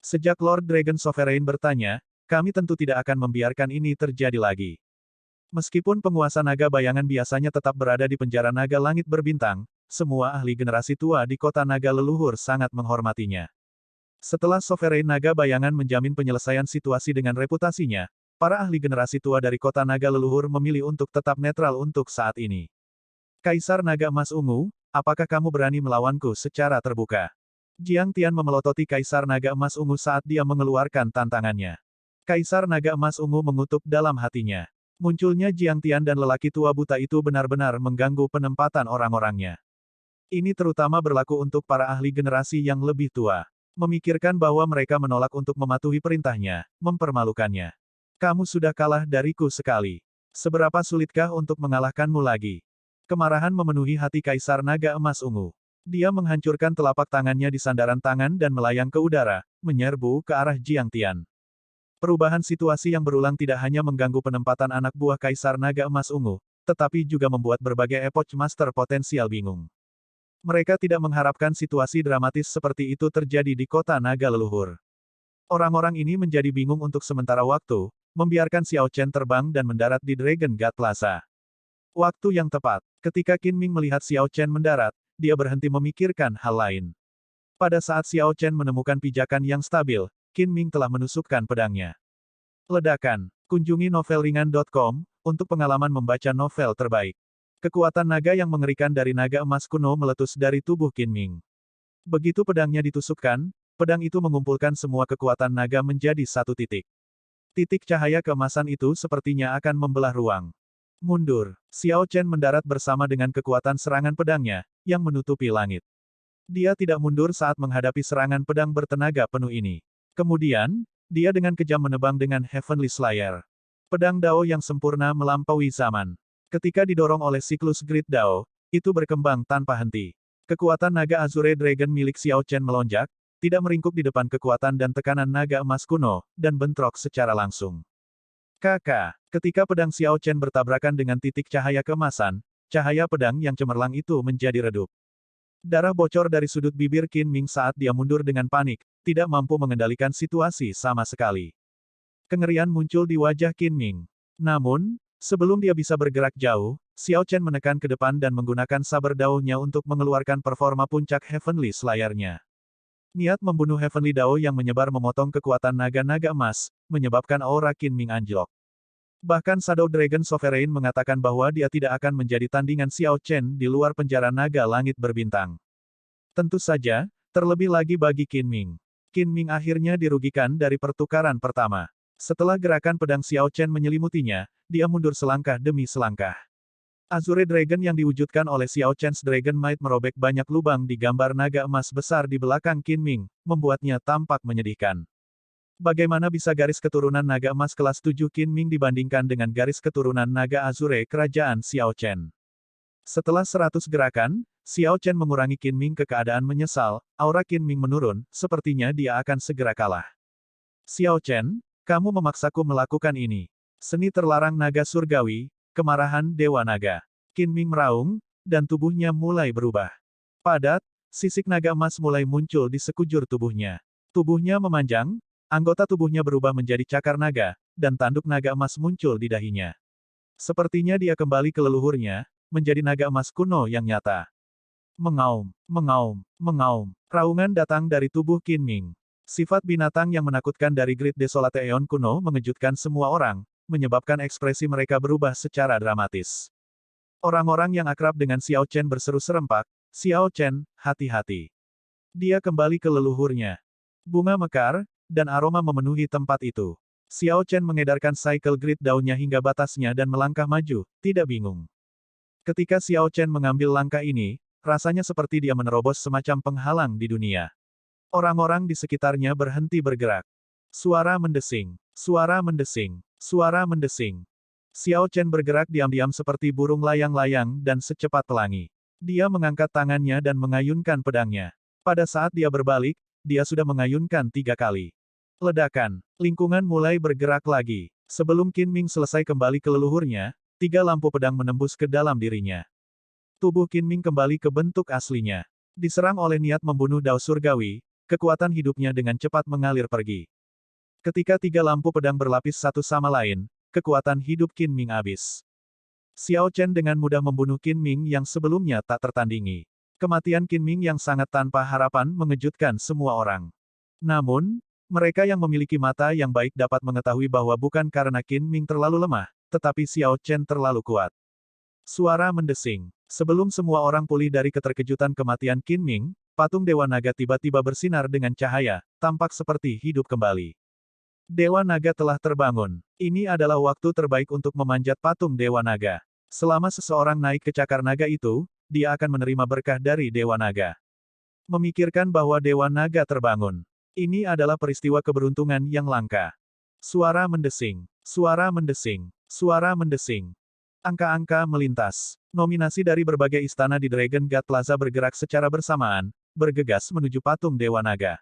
Sejak Lord Dragon Sovereign bertanya, kami tentu tidak akan membiarkan ini terjadi lagi. Meskipun penguasa naga bayangan biasanya tetap berada di penjara naga langit berbintang, semua ahli generasi tua di kota naga leluhur sangat menghormatinya. Setelah Sovereign Naga Bayangan menjamin penyelesaian situasi dengan reputasinya, para ahli generasi tua dari kota naga leluhur memilih untuk tetap netral untuk saat ini. Kaisar Naga Emas Ungu, apakah kamu berani melawanku secara terbuka? Jiang Tian memelototi Kaisar Naga Emas Ungu saat dia mengeluarkan tantangannya. Kaisar Naga Emas Ungu mengutuk dalam hatinya. Munculnya Jiang Tian dan lelaki tua buta itu benar-benar mengganggu penempatan orang-orangnya. Ini terutama berlaku untuk para ahli generasi yang lebih tua. Memikirkan bahwa mereka menolak untuk mematuhi perintahnya, mempermalukannya. Kamu sudah kalah dariku sekali. Seberapa sulitkah untuk mengalahkanmu lagi? Kemarahan memenuhi hati Kaisar Naga Emas Ungu. Dia menghancurkan telapak tangannya di sandaran tangan dan melayang ke udara, menyerbu ke arah Jiang Tian. Perubahan situasi yang berulang tidak hanya mengganggu penempatan anak buah Kaisar Naga Emas Ungu, tetapi juga membuat berbagai Epoch Master potensial bingung. Mereka tidak mengharapkan situasi dramatis seperti itu terjadi di kota naga leluhur. Orang-orang ini menjadi bingung untuk sementara waktu, membiarkan Xiao Chen terbang dan mendarat di Dragon God Plaza. Waktu yang tepat, ketika Qin Ming melihat Xiao Chen mendarat, dia berhenti memikirkan hal lain. Pada saat Xiao Chen menemukan pijakan yang stabil, Qin Ming telah menusukkan pedangnya. Ledakan. Kunjungi novelringan.com untuk pengalaman membaca novel terbaik. Kekuatan naga yang mengerikan dari naga emas kuno meletus dari tubuh Qin Ming. Begitu pedangnya ditusukkan, pedang itu mengumpulkan semua kekuatan naga menjadi satu titik. Titik cahaya keemasan itu sepertinya akan membelah ruang. Mundur. Xiao Chen mendarat bersama dengan kekuatan serangan pedangnya, yang menutupi langit. Dia tidak mundur saat menghadapi serangan pedang bertenaga penuh ini. Kemudian, dia dengan kejam menebang dengan Heavenly Slayer. Pedang Dao yang sempurna melampaui zaman. Ketika didorong oleh siklus Great Dao, itu berkembang tanpa henti. Kekuatan naga Azure Dragon milik Xiao Chen melonjak, tidak meringkuk di depan kekuatan dan tekanan naga emas kuno, dan bentrok secara langsung. Ketika pedang Xiao Chen bertabrakan dengan titik cahaya keemasan, cahaya pedang yang cemerlang itu menjadi redup. Darah bocor dari sudut bibir Qin Ming saat dia mundur dengan panik, tidak mampu mengendalikan situasi sama sekali. Kengerian muncul di wajah Qin Ming. Namun, sebelum dia bisa bergerak jauh, Xiao Chen menekan ke depan dan menggunakan saber Dao-nya untuk mengeluarkan performa puncak Heavenly Slayer-nya. Niat membunuh Heavenly Dao yang menyebar memotong kekuatan naga-naga emas, menyebabkan aura Qin Ming anjlok. Bahkan Shadow Dragon Sovereign mengatakan bahwa dia tidak akan menjadi tandingan Xiao Chen di luar penjara naga langit berbintang. Tentu saja, terlebih lagi bagi Qin Ming. Qin Ming akhirnya dirugikan dari pertukaran pertama. Setelah gerakan pedang Xiao Chen menyelimutinya, dia mundur selangkah demi selangkah. Azure Dragon yang diwujudkan oleh Xiao Chen's Dragon Might merobek banyak lubang di gambar naga emas besar di belakang Qin Ming, membuatnya tampak menyedihkan. Bagaimana bisa garis keturunan naga emas kelas 7 Qin Ming dibandingkan dengan garis keturunan naga azure kerajaan Xiao Chen? Setelah 100 gerakan, Xiao Chen mengurangi Qin Ming ke keadaan menyesal, aura Qin Ming menurun, sepertinya dia akan segera kalah. Xiao Chen, kamu memaksaku melakukan ini. Seni terlarang naga surgawi, kemarahan Dewa Naga. Qin Ming meraung, dan tubuhnya mulai berubah. Padat, sisik naga emas mulai muncul di sekujur tubuhnya. Tubuhnya memanjang, anggota tubuhnya berubah menjadi cakar naga, dan tanduk naga emas muncul di dahinya. Sepertinya dia kembali ke leluhurnya, menjadi naga emas kuno yang nyata. Mengaum, mengaum, mengaum. Raungan datang dari tubuh Qin Ming. Sifat binatang yang menakutkan dari Great Desolate Aeon kuno mengejutkan semua orang, menyebabkan ekspresi mereka berubah secara dramatis. Orang-orang yang akrab dengan Xiao Chen berseru serempak, Xiao Chen, hati-hati. Dia kembali ke leluhurnya. Bunga mekar, dan aroma memenuhi tempat itu. Xiao Chen mengedarkan cycle grid daunnya hingga batasnya dan melangkah maju, tidak bingung. Ketika Xiao Chen mengambil langkah ini, rasanya seperti dia menerobos semacam penghalang di dunia. Orang-orang di sekitarnya berhenti bergerak. Suara mendesing, suara mendesing, suara mendesing. Xiao Chen bergerak diam-diam seperti burung layang-layang dan secepat pelangi. Dia mengangkat tangannya dan mengayunkan pedangnya. Pada saat dia berbalik, dia sudah mengayunkan 3 kali. Ledakan. Lingkungan mulai bergerak lagi. Sebelum Qin Ming selesai kembali ke leluhurnya, 3 lampu pedang menembus ke dalam dirinya. Tubuh Qin Ming kembali ke bentuk aslinya. Diserang oleh niat membunuh Dao Surgawi, kekuatan hidupnya dengan cepat mengalir pergi. Ketika 3 lampu pedang berlapis satu sama lain, kekuatan hidup Qin Ming habis. Xiao Chen dengan mudah membunuh Qin Ming yang sebelumnya tak tertandingi. Kematian Qin Ming yang sangat tanpa harapan mengejutkan semua orang. Namun, mereka yang memiliki mata yang baik dapat mengetahui bahwa bukan karena Qin Ming terlalu lemah, tetapi Xiao Chen terlalu kuat. Suara mendesing. Sebelum semua orang pulih dari keterkejutan kematian Qin Ming, patung Dewa Naga tiba-tiba bersinar dengan cahaya, tampak seperti hidup kembali. Dewa Naga telah terbangun. Ini adalah waktu terbaik untuk memanjat patung Dewa Naga. Selama seseorang naik ke cakar naga itu, dia akan menerima berkah dari Dewa Naga. Memikirkan bahwa Dewa Naga terbangun. Ini adalah peristiwa keberuntungan yang langka. Suara mendesing, suara mendesing, suara mendesing. Angka-angka melintas. Nominasi dari berbagai istana di Dragon God Plaza bergerak secara bersamaan, bergegas menuju patung Dewa Naga.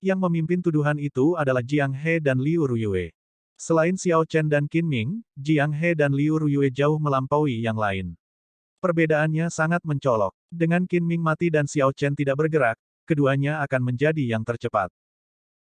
Yang memimpin tuduhan itu adalah Jiang He dan Liu Ruyue. Selain Xiao Chen dan Qin Ming, Jiang He dan Liu Ruyue jauh melampaui yang lain. Perbedaannya sangat mencolok. Dengan Qin Ming mati dan Xiao Chen tidak bergerak, keduanya akan menjadi yang tercepat.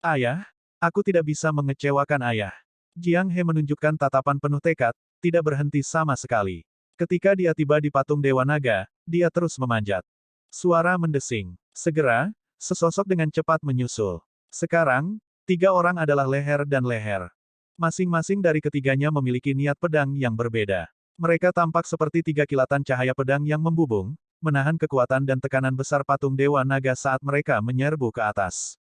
Ayah, aku tidak bisa mengecewakan ayah. Jiang He menunjukkan tatapan penuh tekad, tidak berhenti sama sekali. Ketika dia tiba di patung Dewa Naga, dia terus memanjat. Suara mendesing. Segera, sesosok dengan cepat menyusul. Sekarang, 3 orang adalah leher dan leher. Masing-masing dari ketiganya memiliki niat pedang yang berbeda. Mereka tampak seperti 3 kilatan cahaya pedang yang membubung, menahan kekuatan dan tekanan besar patung Dewa Naga saat mereka menyerbu ke atas.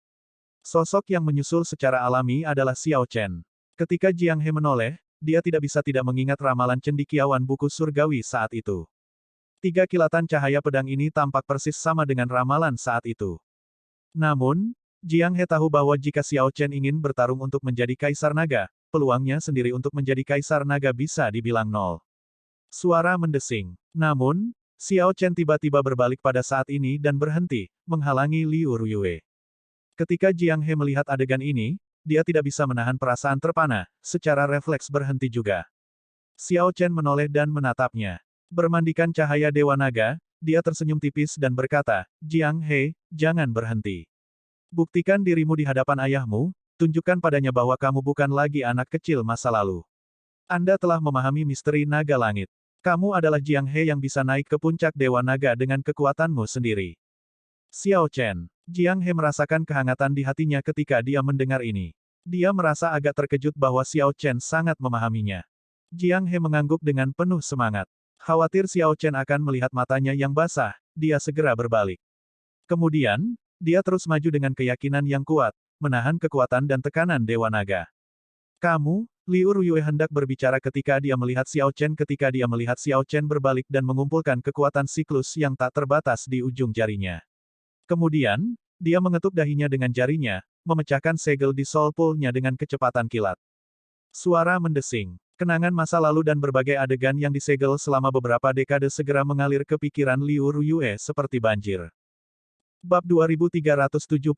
Sosok yang menyusul secara alami adalah Xiao Chen. Ketika Jiang He menoleh, dia tidak bisa tidak mengingat ramalan cendekiawan buku surgawi saat itu. 3 kilatan cahaya pedang ini tampak persis sama dengan ramalan saat itu. Namun, Jiang He tahu bahwa jika Xiao Chen ingin bertarung untuk menjadi Kaisar Naga, peluangnya sendiri untuk menjadi Kaisar Naga bisa dibilang nol. Suara mendesing. Namun, Xiao Chen tiba-tiba berbalik pada saat ini dan berhenti, menghalangi Liu Ruyue. Ketika Jiang He melihat adegan ini, dia tidak bisa menahan perasaan terpana, secara refleks berhenti juga. Xiao Chen menoleh dan menatapnya. Bermandikan cahaya Dewa Naga, dia tersenyum tipis dan berkata, Jiang He, jangan berhenti. Buktikan dirimu di hadapan ayahmu, tunjukkan padanya bahwa kamu bukan lagi anak kecil masa lalu. Anda telah memahami misteri naga langit. Kamu adalah Jiang He yang bisa naik ke puncak Dewa Naga dengan kekuatanmu sendiri. Xiao Chen. Jiang He merasakan kehangatan di hatinya ketika dia mendengar ini. Dia merasa agak terkejut bahwa Xiao Chen sangat memahaminya. Jiang He mengangguk dengan penuh semangat. Khawatir Xiao Chen akan melihat matanya yang basah, dia segera berbalik. Kemudian, dia terus maju dengan keyakinan yang kuat, menahan kekuatan dan tekanan Dewa Naga. Kamu, Liu Ruyue hendak berbicara ketika dia melihat Xiao Chen berbalik dan mengumpulkan kekuatan siklus yang tak terbatas di ujung jarinya. Kemudian, dia mengetuk dahinya dengan jarinya, memecahkan segel di Soul Pool-nya dengan kecepatan kilat. Suara mendesing. Kenangan masa lalu dan berbagai adegan yang disegel selama beberapa dekade segera mengalir ke pikiran Liu Ruyue seperti banjir. Bab 2372,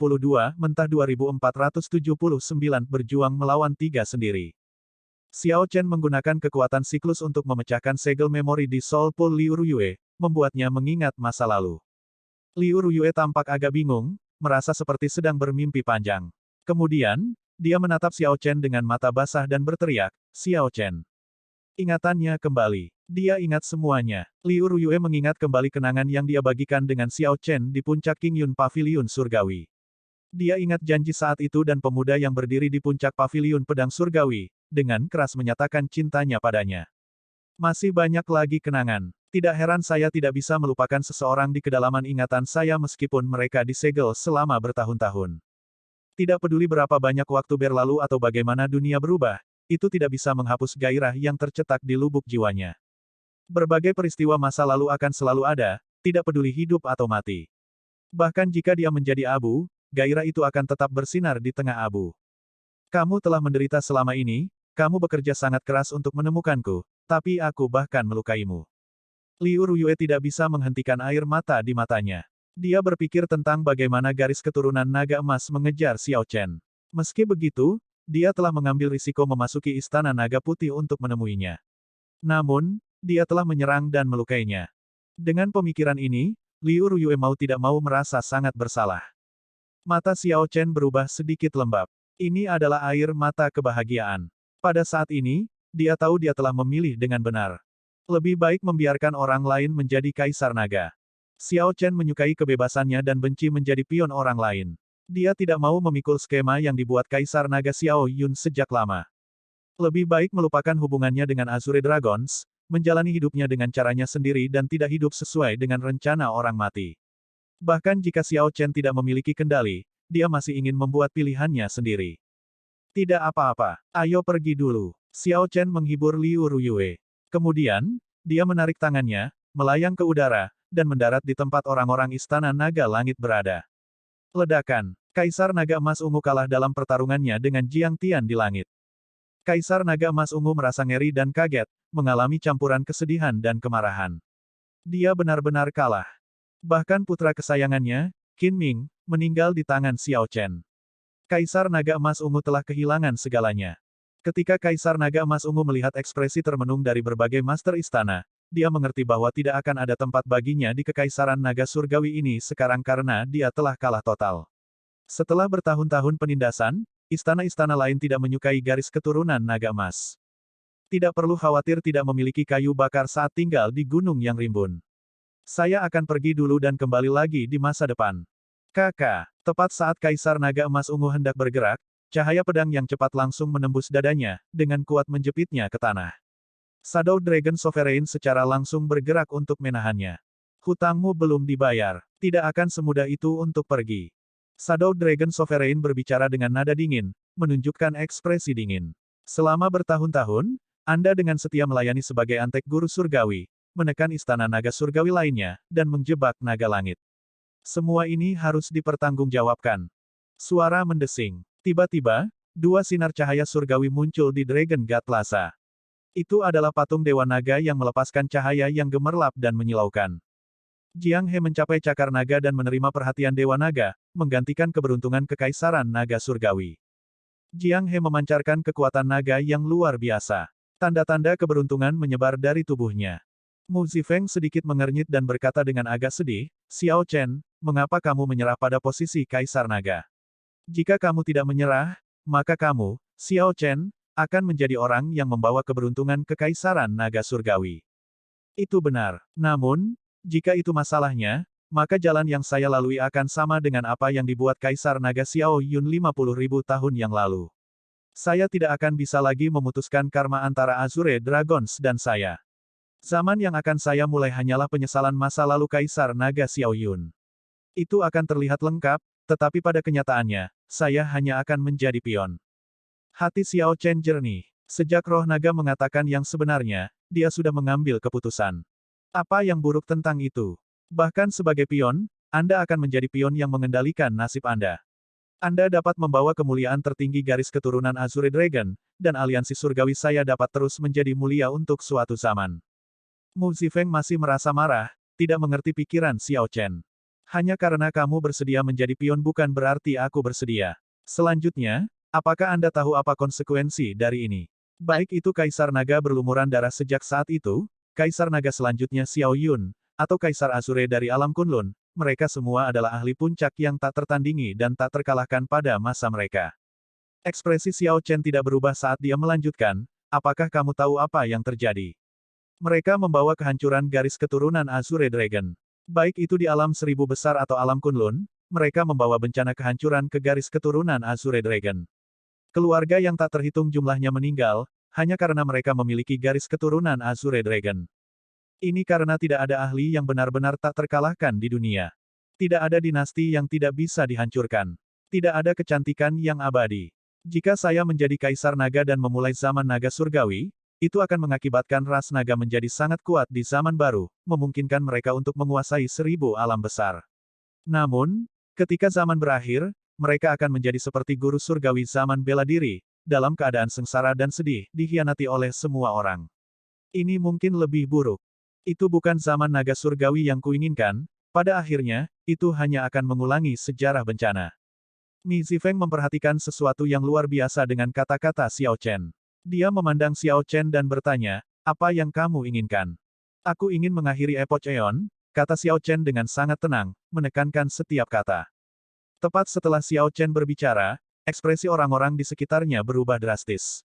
Mentah 2479 berjuang melawan tiga sendiri. Xiao Chen menggunakan kekuatan siklus untuk memecahkan segel memori di Soul Pool Liu Ruyue, membuatnya mengingat masa lalu. Liu Ruyue tampak agak bingung, merasa seperti sedang bermimpi panjang. Kemudian, dia menatap Xiao Chen dengan mata basah dan berteriak, "Xiao Chen." Ingatannya kembali. Dia ingat semuanya. Liu Ruyue mengingat kembali kenangan yang dia bagikan dengan Xiao Chen di puncak Qingyun Pavilion Surgawi. Dia ingat janji saat itu dan pemuda yang berdiri di puncak Pavilion Pedang Surgawi, dengan keras menyatakan cintanya padanya. Masih banyak lagi kenangan. Tidak heran saya tidak bisa melupakan seseorang di kedalaman ingatan saya meskipun mereka disegel selama bertahun-tahun. Tidak peduli berapa banyak waktu berlalu atau bagaimana dunia berubah, itu tidak bisa menghapus gairah yang tercetak di lubuk jiwanya. Berbagai peristiwa masa lalu akan selalu ada, tidak peduli hidup atau mati. Bahkan jika dia menjadi abu, gairah itu akan tetap bersinar di tengah abu. Kamu telah menderita selama ini, kamu bekerja sangat keras untuk menemukanku, tapi aku bahkan melukaimu. Liu Ruyue tidak bisa menghentikan air mata di matanya. Dia berpikir tentang bagaimana garis keturunan naga emas mengejar Xiao Chen. Meski begitu, dia telah mengambil risiko memasuki istana naga putih untuk menemuinya. Namun, dia telah menyerang dan melukainya. Dengan pemikiran ini, Liu Ruyue mau tidak mau merasa sangat bersalah. Mata Xiao Chen berubah sedikit lembab. Ini adalah air mata kebahagiaan. Pada saat ini, dia tahu dia telah memilih dengan benar. Lebih baik membiarkan orang lain menjadi kaisar naga. Xiao Chen menyukai kebebasannya dan benci menjadi pion orang lain. Dia tidak mau memikul skema yang dibuat kaisar naga Xiao Yun sejak lama. Lebih baik melupakan hubungannya dengan Azure Dragons, menjalani hidupnya dengan caranya sendiri dan tidak hidup sesuai dengan rencana orang mati. Bahkan jika Xiao Chen tidak memiliki kendali, dia masih ingin membuat pilihannya sendiri. Tidak apa-apa, ayo pergi dulu. Xiao Chen menghibur Liu Ruyue. Kemudian, dia menarik tangannya, melayang ke udara, dan mendarat di tempat orang-orang istana naga langit berada. Ledakan. Kaisar Naga Emas Ungu kalah dalam pertarungannya dengan Jiang Tian di langit. Kaisar Naga Emas Ungu merasa ngeri dan kaget, mengalami campuran kesedihan dan kemarahan. Dia benar-benar kalah. Bahkan putra kesayangannya, Qin Ming, meninggal di tangan Xiao Chen. Kaisar Naga Emas Ungu telah kehilangan segalanya. Ketika Kaisar Naga Emas Ungu melihat ekspresi termenung dari berbagai master istana, dia mengerti bahwa tidak akan ada tempat baginya di Kekaisaran Naga Surgawi ini sekarang karena dia telah kalah total. Setelah bertahun-tahun penindasan, istana-istana lain tidak menyukai garis keturunan Naga Emas. Tidak perlu khawatir tidak memiliki kayu bakar saat tinggal di gunung yang rimbun. Saya akan pergi dulu dan kembali lagi di masa depan. Kakak, tepat saat Kaisar Naga Emas Ungu hendak bergerak, cahaya pedang yang cepat langsung menembus dadanya, dengan kuat menjepitnya ke tanah. Shadow Dragon Sovereign secara langsung bergerak untuk menahannya. Hutangmu belum dibayar. Tidak akan semudah itu untuk pergi. Shadow Dragon Sovereign berbicara dengan nada dingin, menunjukkan ekspresi dingin. Selama bertahun-tahun, Anda dengan setia melayani sebagai antek guru surgawi, menekan istana naga surgawi lainnya, dan menjebak naga langit. Semua ini harus dipertanggungjawabkan. Suara mendesing. Tiba-tiba, dua sinar cahaya surgawi muncul di Dragon God Plaza. Itu adalah patung Dewa Naga yang melepaskan cahaya yang gemerlap dan menyilaukan. Jiang He mencapai cakar naga dan menerima perhatian Dewa Naga, menggantikan keberuntungan Kekaisaran Naga Surgawi. Jiang He memancarkan kekuatan naga yang luar biasa. Tanda-tanda keberuntungan menyebar dari tubuhnya. Mu Zifeng sedikit mengernyit dan berkata dengan agak sedih, "Xiao Chen, mengapa kamu menyerah pada posisi Kaisar Naga? Jika kamu tidak menyerah, maka kamu, Xiao Chen, akan menjadi orang yang membawa keberuntungan Kekaisaran Naga Surgawi." Itu benar. Namun, jika itu masalahnya, maka jalan yang saya lalui akan sama dengan apa yang dibuat Kaisar Naga Xiao Yun 50.000 tahun yang lalu. Saya tidak akan bisa lagi memutuskan karma antara Azure Dragons dan saya. Zaman yang akan saya mulai hanyalah penyesalan masa lalu Kaisar Naga Xiao Yun. Itu akan terlihat lengkap, tetapi pada kenyataannya, saya hanya akan menjadi pion. Hati Xiao Chen jernih. Sejak roh naga mengatakan yang sebenarnya, dia sudah mengambil keputusan. Apa yang buruk tentang itu? Bahkan sebagai pion, Anda akan menjadi pion yang mengendalikan nasib Anda. Anda dapat membawa kemuliaan tertinggi garis keturunan Azure Dragon, dan aliansi surgawi saya dapat terus menjadi mulia untuk suatu zaman. Mu Zifeng masih merasa marah, tidak mengerti pikiran Xiao Chen. Hanya karena kamu bersedia menjadi pion bukan berarti aku bersedia. Selanjutnya, apakah Anda tahu apa konsekuensi dari ini? Baik itu Kaisar Naga berlumuran darah sejak saat itu, Kaisar Naga selanjutnya Xiao Yun, atau Kaisar Azure dari alam Kunlun, mereka semua adalah ahli puncak yang tak tertandingi dan tak terkalahkan pada masa mereka. Ekspresi Xiao Chen tidak berubah saat dia melanjutkan, apakah kamu tahu apa yang terjadi? Mereka membawa kehancuran garis keturunan Azure Dragon. Baik itu di alam seribu besar atau alam Kunlun, mereka membawa bencana kehancuran ke garis keturunan Azure Dragon. Keluarga yang tak terhitung jumlahnya meninggal, hanya karena mereka memiliki garis keturunan Azure Dragon. Ini karena tidak ada ahli yang benar-benar tak terkalahkan di dunia. Tidak ada dinasti yang tidak bisa dihancurkan. Tidak ada kecantikan yang abadi. Jika saya menjadi Kaisar Naga dan memulai zaman Naga Surgawi, itu akan mengakibatkan ras naga menjadi sangat kuat di zaman baru, memungkinkan mereka untuk menguasai 1000 alam besar. Namun, ketika zaman berakhir, mereka akan menjadi seperti guru surgawi zaman bela diri, dalam keadaan sengsara dan sedih, dikhianati oleh semua orang. Ini mungkin lebih buruk. Itu bukan zaman naga surgawi yang kuinginkan, pada akhirnya, itu hanya akan mengulangi sejarah bencana. Mi Zifeng memperhatikan sesuatu yang luar biasa dengan kata-kata Xiao Chen. Dia memandang Xiao Chen dan bertanya, apa yang kamu inginkan? Aku ingin mengakhiri Epoch Aeon, kata Xiao Chen dengan sangat tenang, menekankan setiap kata. Tepat setelah Xiao Chen berbicara, ekspresi orang-orang di sekitarnya berubah drastis.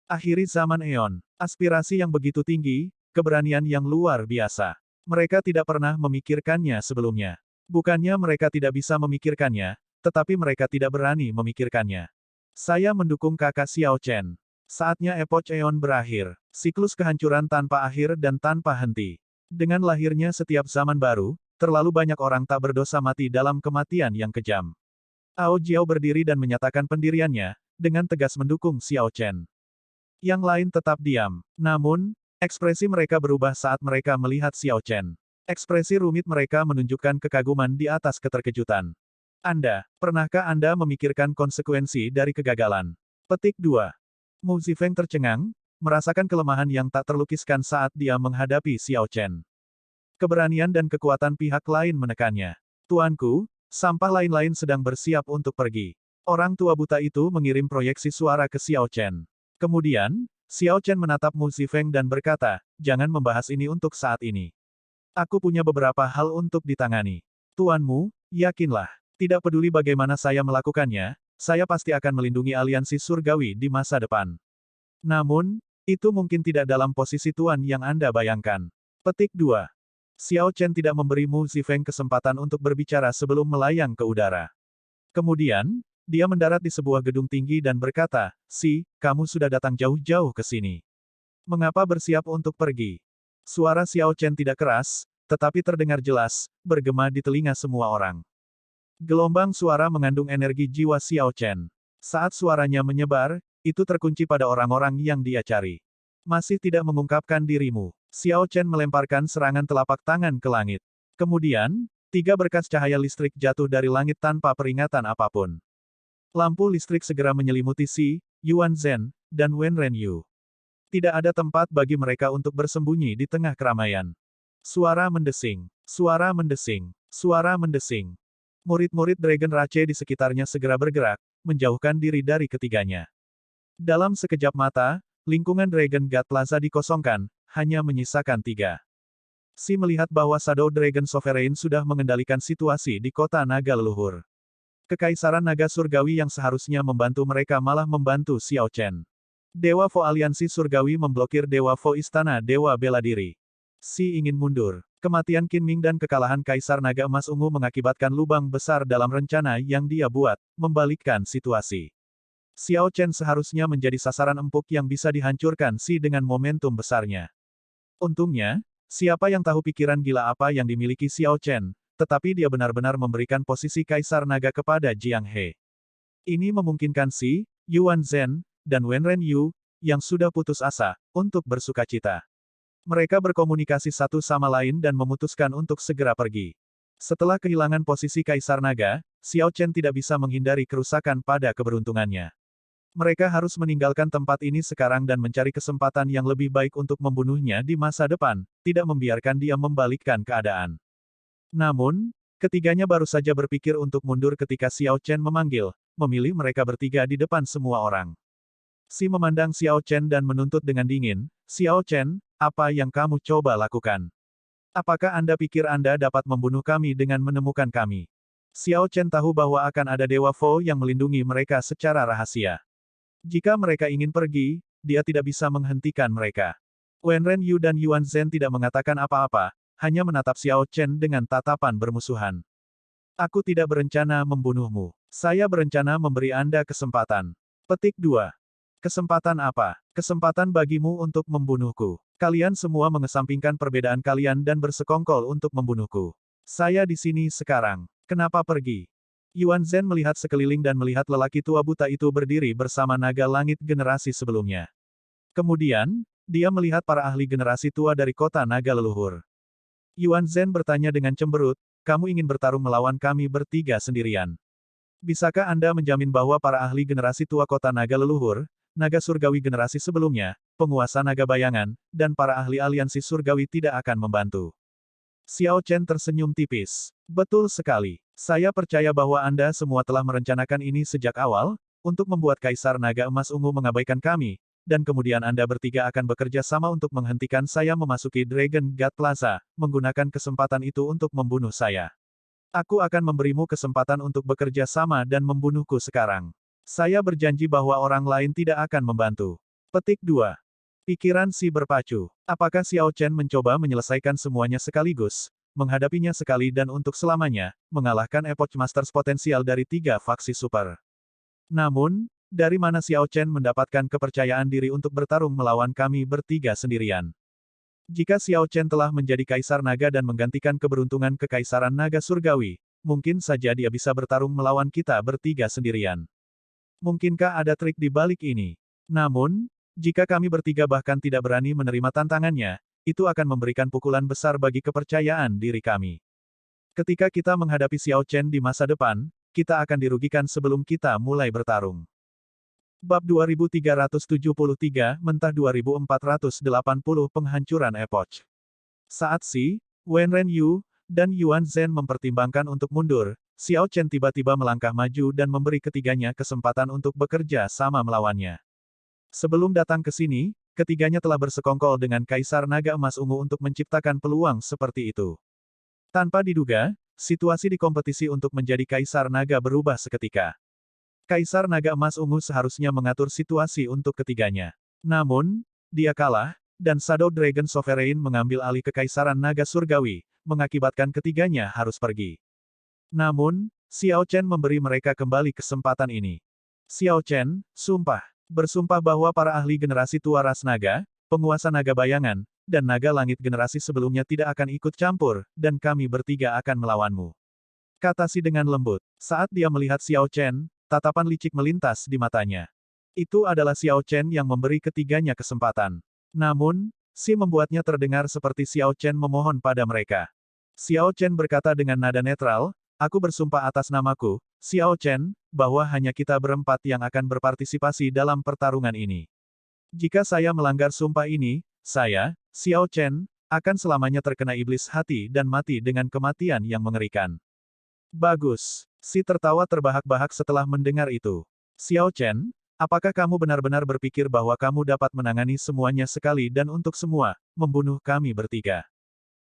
Akhiri zaman Aeon, aspirasi yang begitu tinggi, keberanian yang luar biasa. Mereka tidak pernah memikirkannya sebelumnya. Bukannya mereka tidak bisa memikirkannya, tetapi mereka tidak berani memikirkannya. Saya mendukung kakak Xiao Chen. Saatnya Epoch Aeon berakhir. Siklus kehancuran tanpa akhir dan tanpa henti. Dengan lahirnya setiap zaman baru, terlalu banyak orang tak berdosa mati dalam kematian yang kejam. Ao Jiao berdiri dan menyatakan pendiriannya, dengan tegas mendukung Xiao Chen. Yang lain tetap diam. Namun, ekspresi mereka berubah saat mereka melihat Xiao Chen. Ekspresi rumit mereka menunjukkan kekaguman di atas keterkejutan. Pernahkah Anda memikirkan konsekuensi dari kegagalan? Petik 2. Mu Zifeng tercengang, merasakan kelemahan yang tak terlukiskan saat dia menghadapi Xiao Chen. Keberanian dan kekuatan pihak lain menekannya. Tuanku, sampah lain-lain sedang bersiap untuk pergi. Orang tua buta itu mengirim proyeksi suara ke Xiao Chen. Kemudian, Xiao Chen menatap Mu Zifeng dan berkata, jangan membahas ini untuk saat ini. Aku punya beberapa hal untuk ditangani. Tuanmu, yakinlah, tidak peduli bagaimana saya melakukannya, saya pasti akan melindungi aliansi surgawi di masa depan. Namun, itu mungkin tidak dalam posisi Tuan yang Anda bayangkan. Petik 2. Xiao Chen tidak memberi Mu Zifeng kesempatan untuk berbicara sebelum melayang ke udara. Kemudian, dia mendarat di sebuah gedung tinggi dan berkata, kamu sudah datang jauh-jauh ke sini. Mengapa bersiap untuk pergi? Suara Xiao Chen tidak keras, tetapi terdengar jelas, bergema di telinga semua orang. Gelombang suara mengandung energi jiwa Xiao Chen. Saat suaranya menyebar, itu terkunci pada orang-orang yang dia cari. Masih tidak mengungkapkan dirimu. Xiao Chen melemparkan serangan telapak tangan ke langit. Kemudian, 3 berkas cahaya listrik jatuh dari langit tanpa peringatan apapun. Lampu listrik segera menyelimuti Yuan Zhen, dan Wen Renyu. Tidak ada tempat bagi mereka untuk bersembunyi di tengah keramaian. Suara mendesing, suara mendesing, suara mendesing. Murid-murid Dragon Rache di sekitarnya segera bergerak, menjauhkan diri dari ketiganya. Dalam sekejap mata, lingkungan Dragon God Plaza dikosongkan, hanya menyisakan 3. Melihat bahwa Shadow Dragon Sovereign sudah mengendalikan situasi di kota naga leluhur. Kekaisaran naga surgawi yang seharusnya membantu mereka malah membantu Xiao Chen. Dewa Vo aliansi surgawi memblokir Dewa Vo istana Dewa bela diri. Ingin mundur. Kematian Qin Ming dan kekalahan Kaisar Naga Emas Ungu mengakibatkan lubang besar dalam rencana yang dia buat, membalikkan situasi. Xiao Chen seharusnya menjadi sasaran empuk yang bisa dihancurkan dengan momentum besarnya. Untungnya, siapa yang tahu pikiran gila apa yang dimiliki Xiao Chen, tetapi dia benar-benar memberikan posisi Kaisar Naga kepada Jiang He. Ini memungkinkan Yuan Zhen, dan Wen Renyu, yang sudah putus asa, untuk bersukacita. Mereka berkomunikasi satu sama lain dan memutuskan untuk segera pergi. Setelah kehilangan posisi Kaisar Naga, Xiao Chen tidak bisa menghindari kerusakan pada keberuntungannya. Mereka harus meninggalkan tempat ini sekarang dan mencari kesempatan yang lebih baik untuk membunuhnya di masa depan, tidak membiarkan dia membalikkan keadaan. Namun, ketiganya baru saja berpikir untuk mundur ketika Xiao Chen memanggil, memilih mereka bertiga di depan semua orang. Si memandang Xiao Chen dan menuntut dengan dingin, "Xiao Chen, apa yang kamu coba lakukan? Apakah Anda pikir Anda dapat membunuh kami dengan menemukan kami?" Xiao Chen tahu bahwa akan ada Dewa Fu yang melindungi mereka secara rahasia. Jika mereka ingin pergi, dia tidak bisa menghentikan mereka. Wen Ren Yu dan Yuan Zhen tidak mengatakan apa-apa, hanya menatap Xiao Chen dengan tatapan bermusuhan. "Aku tidak berencana membunuhmu. Saya berencana memberi Anda kesempatan." Petik 2. Kesempatan apa? Kesempatan bagimu untuk membunuhku. Kalian semua mengesampingkan perbedaan kalian dan bersekongkol untuk membunuhku. Saya di sini sekarang. Kenapa pergi? Yuan Zhen melihat sekeliling dan melihat lelaki tua buta itu berdiri bersama naga langit generasi sebelumnya. Kemudian, dia melihat para ahli generasi tua dari kota naga leluhur. Yuan Zhen bertanya dengan cemberut, "Kamu ingin bertarung melawan kami bertiga sendirian? Bisakah Anda menjamin bahwa para ahli generasi tua kota naga leluhur, naga surgawi generasi sebelumnya, penguasa naga bayangan, dan para ahli aliansi surgawi tidak akan membantu?" Xiao Chen tersenyum tipis. "Betul sekali. Saya percaya bahwa Anda semua telah merencanakan ini sejak awal, untuk membuat Kaisar Naga Emas Ungu mengabaikan kami, dan kemudian Anda bertiga akan bekerja sama untuk menghentikan saya memasuki Dragon God Plaza, menggunakan kesempatan itu untuk membunuh saya. Aku akan memberimu kesempatan untuk bekerja sama dan membunuhku sekarang. Saya berjanji bahwa orang lain tidak akan membantu." Petik 2. Pikiran si berpacu. Apakah Xiao Chen mencoba menyelesaikan semuanya sekaligus, menghadapinya sekali dan untuk selamanya, mengalahkan Epoch Masters potensial dari 3 faksi super? Namun, dari mana Xiao Chen mendapatkan kepercayaan diri untuk bertarung melawan kami bertiga sendirian? Jika Xiao Chen telah menjadi Kaisar Naga dan menggantikan keberuntungan Kekaisaran Naga Surgawi, mungkin saja dia bisa bertarung melawan kita bertiga sendirian. Mungkinkah ada trik di balik ini? Namun, jika kami bertiga bahkan tidak berani menerima tantangannya, itu akan memberikan pukulan besar bagi kepercayaan diri kami. Ketika kita menghadapi Xiao Chen di masa depan, kita akan dirugikan sebelum kita mulai bertarung. Bab 2373, Mentah 2480 Penghancuran Epoch. Saat Si, Wen Ren Yu, dan Yuan Zhen mempertimbangkan untuk mundur, Xiao Chen tiba-tiba melangkah maju dan memberi ketiganya kesempatan untuk bekerja sama melawannya. Sebelum datang ke sini, ketiganya telah bersekongkol dengan Kaisar Naga Emas Ungu untuk menciptakan peluang seperti itu. Tanpa diduga, situasi di kompetisi untuk menjadi Kaisar Naga berubah seketika. Kaisar Naga Emas Ungu seharusnya mengatur situasi untuk ketiganya. Namun, dia kalah, dan Shadow Dragon Sovereign mengambil alih Kekaisaran Naga Surgawi, mengakibatkan ketiganya harus pergi. Namun, Xiao Chen memberi mereka kembali kesempatan ini. Xiao Chen, sumpah. Bersumpah bahwa para ahli generasi tua ras naga, penguasa naga bayangan, dan naga langit generasi sebelumnya tidak akan ikut campur, dan kami bertiga akan melawanmu. Kata Si dengan lembut. Saat dia melihat Xiao Chen, tatapan licik melintas di matanya. Itu adalah Xiao Chen yang memberi ketiganya kesempatan. Namun, Si membuatnya terdengar seperti Xiao Chen memohon pada mereka. Xiao Chen berkata dengan nada netral, "Aku bersumpah atas namaku, Xiao Chen, bahwa hanya kita berempat yang akan berpartisipasi dalam pertarungan ini. Jika saya melanggar sumpah ini, saya, Xiao Chen, akan selamanya terkena iblis hati dan mati dengan kematian yang mengerikan." Bagus. Si tertawa terbahak-bahak setelah mendengar itu. "Xiao Chen, apakah kamu benar-benar berpikir bahwa kamu dapat menangani semuanya sekali dan untuk semua, membunuh kami bertiga?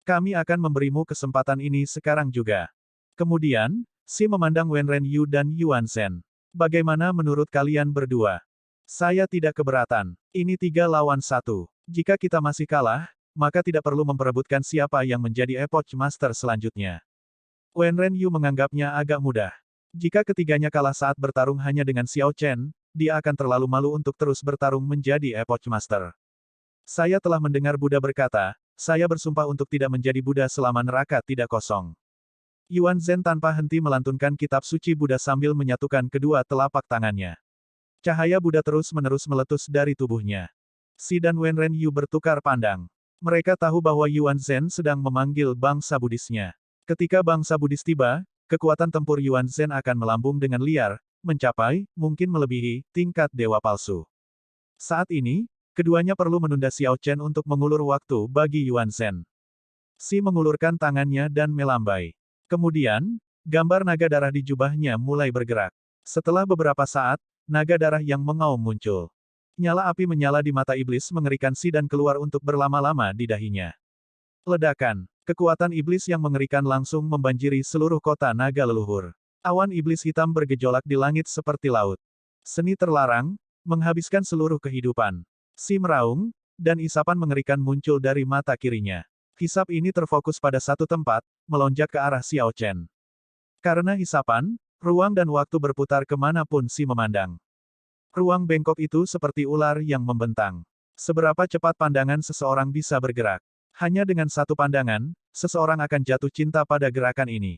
Kami akan memberimu kesempatan ini sekarang juga." Kemudian, Si memandang Wen Ren Yu dan Yuan Zhen. "Bagaimana menurut kalian berdua? Saya tidak keberatan. Ini 3 lawan 1. Jika kita masih kalah, maka tidak perlu memperebutkan siapa yang menjadi Epoch Master selanjutnya." Wen Ren Yu menganggapnya agak mudah. Jika ketiganya kalah saat bertarung hanya dengan Xiao Chen, dia akan terlalu malu untuk terus bertarung menjadi Epoch Master. "Saya telah mendengar Buddha berkata, saya bersumpah untuk tidak menjadi Buddha selama neraka tidak kosong." Yuan Zhen tanpa henti melantunkan kitab suci Buddha sambil menyatukan kedua telapak tangannya. Cahaya Buddha terus-menerus meletus dari tubuhnya. Si dan Wen Ren Yu bertukar pandang. Mereka tahu bahwa Yuan Zhen sedang memanggil bangsa Buddhisnya. Ketika bangsa Buddhis tiba, kekuatan tempur Yuan Zhen akan melambung dengan liar, mencapai, mungkin melebihi, tingkat dewa palsu. Saat ini, keduanya perlu menunda Xiao Chen untuk mengulur waktu bagi Yuan Zhen. Si mengulurkan tangannya dan melambai. Kemudian, gambar naga darah di jubahnya mulai bergerak. Setelah beberapa saat, naga darah yang mengaum muncul. Nyala api menyala di mata iblis mengerikan Si dan keluar untuk berlama-lama di dahinya. Ledakan. Kekuatan iblis yang mengerikan langsung membanjiri seluruh kota naga leluhur. Awan iblis hitam bergejolak di langit seperti laut. Seni terlarang, menghabiskan seluruh kehidupan. Si meraung, dan isapan mengerikan muncul dari mata kirinya. Hisap ini terfokus pada satu tempat, melonjak ke arah Xiao Chen. Karena hisapan, ruang dan waktu berputar kemanapun Si memandang. Ruang bengkok itu seperti ular yang membentang. Seberapa cepat pandangan seseorang bisa bergerak? Hanya dengan satu pandangan, seseorang akan jatuh cinta pada gerakan ini.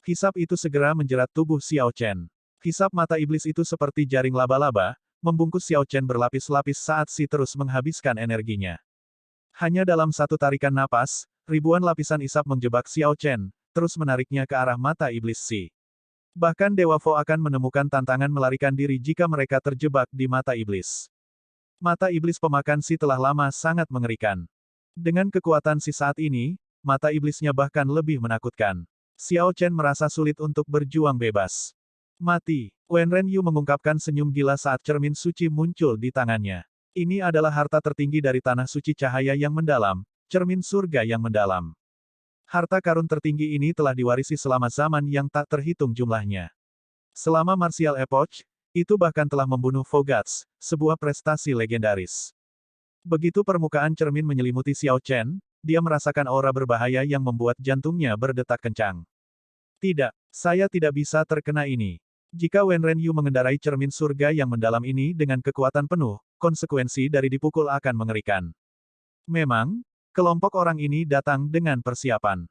Hisap itu segera menjerat tubuh Xiao Chen. Hisap mata iblis itu seperti jaring laba-laba, membungkus Xiao Chen berlapis-lapis saat Si terus menghabiskan energinya. Hanya dalam satu tarikan napas, ribuan lapisan isap menjebak Xiao Chen, terus menariknya ke arah mata iblis Si. Bahkan Dewa Vo akan menemukan tantangan melarikan diri jika mereka terjebak di mata iblis. Mata iblis pemakan Si telah lama sangat mengerikan. Dengan kekuatan Si saat ini, mata iblisnya bahkan lebih menakutkan. Xiao Chen merasa sulit untuk berjuang bebas. Mati. Wen Renyu mengungkapkan senyum gila saat cermin suci muncul di tangannya. Ini adalah harta tertinggi dari tanah suci cahaya yang mendalam, cermin surga yang mendalam. Harta karun tertinggi ini telah diwarisi selama zaman yang tak terhitung jumlahnya. Selama Martial Epoch, itu bahkan telah membunuh Fogats, sebuah prestasi legendaris. Begitu permukaan cermin menyelimuti Xiao Chen, dia merasakan aura berbahaya yang membuat jantungnya berdetak kencang. Tidak, saya tidak bisa terkena ini. Jika Wen Renyu mengendarai cermin surga yang mendalam ini dengan kekuatan penuh, konsekuensi dari dipukul akan mengerikan. Memang, kelompok orang ini datang dengan persiapan.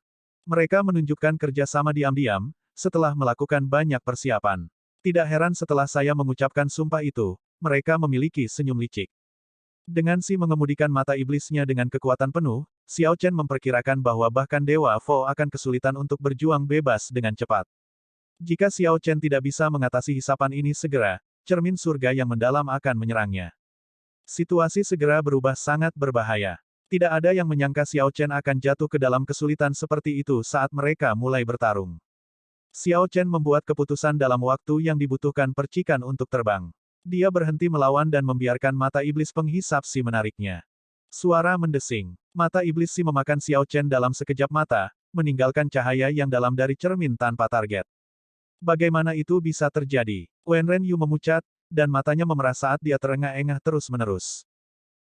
Mereka menunjukkan kerjasama diam-diam, setelah melakukan banyak persiapan. Tidak heran setelah saya mengucapkan sumpah itu, mereka memiliki senyum licik. Dengan Si mengemudikan mata iblisnya dengan kekuatan penuh, Xiao Chen memperkirakan bahwa bahkan Dewa Vo akan kesulitan untuk berjuang bebas dengan cepat. Jika Xiao Chen tidak bisa mengatasi hisapan ini segera, cermin surga yang mendalam akan menyerangnya. Situasi segera berubah sangat berbahaya. Tidak ada yang menyangka Xiao Chen akan jatuh ke dalam kesulitan seperti itu saat mereka mulai bertarung. Xiao Chen membuat keputusan dalam waktu yang dibutuhkan percikan untuk terbang. Dia berhenti melawan dan membiarkan mata iblis penghisap Si menariknya. Suara mendesing. Mata iblis Si memakan Xiao Chen dalam sekejap mata, meninggalkan cahaya yang dalam dari cermin tanpa target. Bagaimana itu bisa terjadi? Wen Renyu memucat, dan matanya memerah saat dia terengah-engah terus-menerus.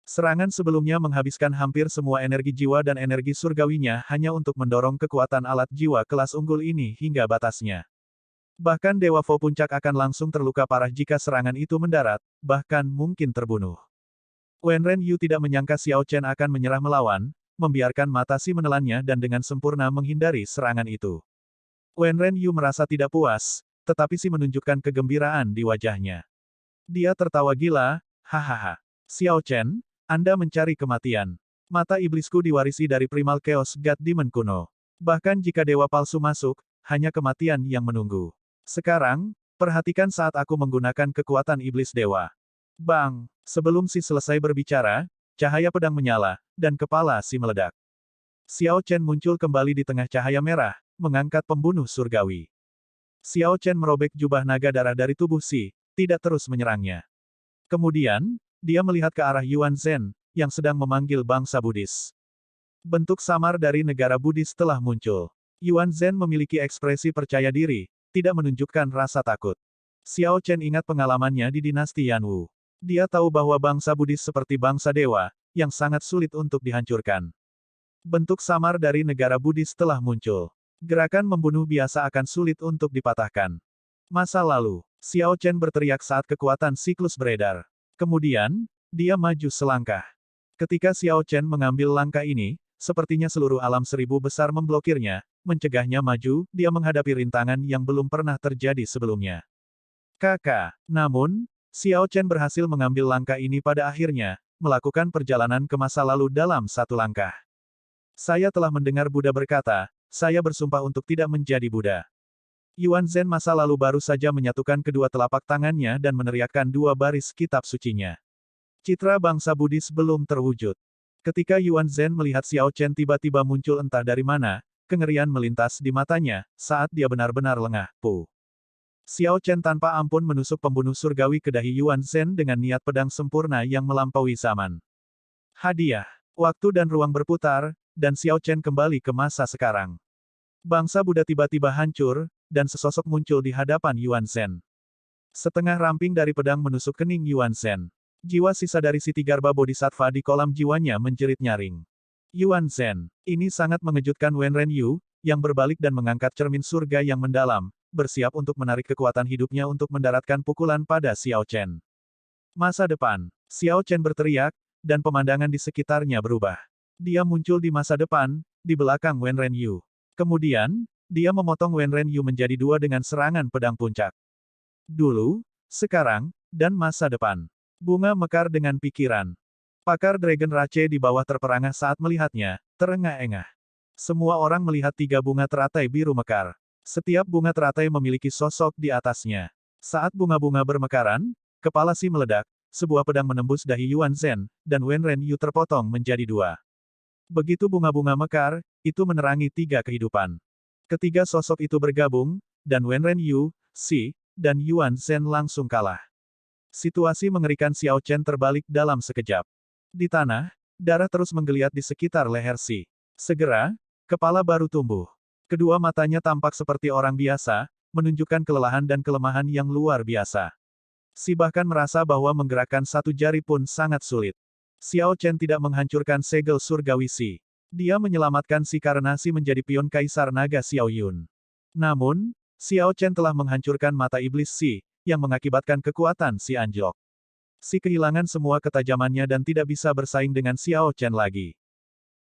Serangan sebelumnya menghabiskan hampir semua energi jiwa dan energi surgawinya hanya untuk mendorong kekuatan alat jiwa kelas unggul ini hingga batasnya. Bahkan Dewa Vo Puncak akan langsung terluka parah jika serangan itu mendarat, bahkan mungkin terbunuh. Wen Renyu tidak menyangka Xiao Chen akan menyerah melawan, membiarkan mata Si menelannya dan dengan sempurna menghindari serangan itu. Wen Renyu merasa tidak puas, tetapi Si menunjukkan kegembiraan di wajahnya. Dia tertawa gila, hahaha. Xiao Chen, Anda mencari kematian. Mata iblisku diwarisi dari Primal Chaos God Demon kuno. Bahkan jika dewa palsu masuk, hanya kematian yang menunggu. Sekarang, perhatikan saat aku menggunakan kekuatan iblis dewa. Bang! Sebelum Si selesai berbicara, cahaya pedang menyala, dan kepala Si meledak. Xiao Chen muncul kembali di tengah cahaya merah, mengangkat pembunuh surgawi. Xiao Chen merobek jubah naga darah dari tubuh Si, tidak terus menyerangnya. Kemudian, dia melihat ke arah Yuan Zhen, yang sedang memanggil bangsa Buddhis. Bentuk samar dari negara Buddhis telah muncul. Yuan Zhen memiliki ekspresi percaya diri, tidak menunjukkan rasa takut. Xiao Chen ingat pengalamannya di dinasti Yanwu. Dia tahu bahwa bangsa Buddhis seperti bangsa dewa, yang sangat sulit untuk dihancurkan. Bentuk samar dari negara Buddhis telah muncul. Gerakan membunuh biasa akan sulit untuk dipatahkan. Masa lalu, Xiao Chen berteriak saat kekuatan siklus beredar. Kemudian, dia maju selangkah. Ketika Xiao Chen mengambil langkah ini, sepertinya seluruh alam seribu besar memblokirnya, mencegahnya maju, dia menghadapi rintangan yang belum pernah terjadi sebelumnya. Namun, Xiao Chen berhasil mengambil langkah ini pada akhirnya, melakukan perjalanan ke masa lalu dalam satu langkah. Saya telah mendengar Buddha berkata, saya bersumpah untuk tidak menjadi Buddha. Yuan Zhen masa lalu baru saja menyatukan kedua telapak tangannya dan meneriakkan dua baris kitab sucinya. Citra bangsa Buddhis belum terwujud. Ketika Yuan Zhen melihat Xiao Chen tiba-tiba muncul entah dari mana, kengerian melintas di matanya, saat dia benar-benar lengah. Xiao Chen tanpa ampun menusuk pembunuh surgawi ke dahi Yuan Zhen dengan niat pedang sempurna yang melampaui zaman. Hadiah. Waktu dan ruang berputar, dan Xiao Chen kembali ke masa sekarang. Bangsa Buddha tiba-tiba hancur, dan sesosok muncul di hadapan Yuan Zhen. Setengah ramping dari pedang menusuk kening Yuan Zhen. Jiwa sisa dari si Tigarba Bodhisattva di kolam jiwanya menjerit nyaring. Yuan Zhen. Ini sangat mengejutkan Wen Renyu, yang berbalik dan mengangkat cermin surga yang mendalam, bersiap untuk menarik kekuatan hidupnya untuk mendaratkan pukulan pada Xiao Chen. Masa depan. Xiao Chen berteriak, dan pemandangan di sekitarnya berubah. Dia muncul di masa depan, di belakang Wen Renyu. Kemudian, dia memotong Wen Renyu menjadi dua dengan serangan pedang puncak. Dulu, sekarang, dan masa depan. Bunga mekar dengan pikiran. Pakar Dragon Rache di bawah terperangah saat melihatnya, terengah-engah. Semua orang melihat tiga bunga teratai biru mekar. Setiap bunga teratai memiliki sosok di atasnya. Saat bunga-bunga bermekaran, kepala si meledak, sebuah pedang menembus dahi Yuan Zhen, dan Wen Renyu terpotong menjadi dua. Begitu bunga-bunga mekar, itu menerangi tiga kehidupan. Ketiga sosok itu bergabung, dan Wen Renyu, Si, dan Yuan Zhen langsung kalah. Situasi mengerikan Xiao Chen terbalik dalam sekejap. Di tanah, darah terus menggeliat di sekitar leher Si. Segera, kepala baru tumbuh. Kedua matanya tampak seperti orang biasa, menunjukkan kelelahan dan kelemahan yang luar biasa. Si bahkan merasa bahwa menggerakkan satu jari pun sangat sulit. Xiao Chen tidak menghancurkan segel surgawi Si. Dia menyelamatkan Si karena Si menjadi pion Kaisar Naga Xiao Yun. Namun, Xiao Chen telah menghancurkan mata iblis Si, yang mengakibatkan kekuatan Si anjlok. Si kehilangan semua ketajamannya dan tidak bisa bersaing dengan Xiao Chen lagi.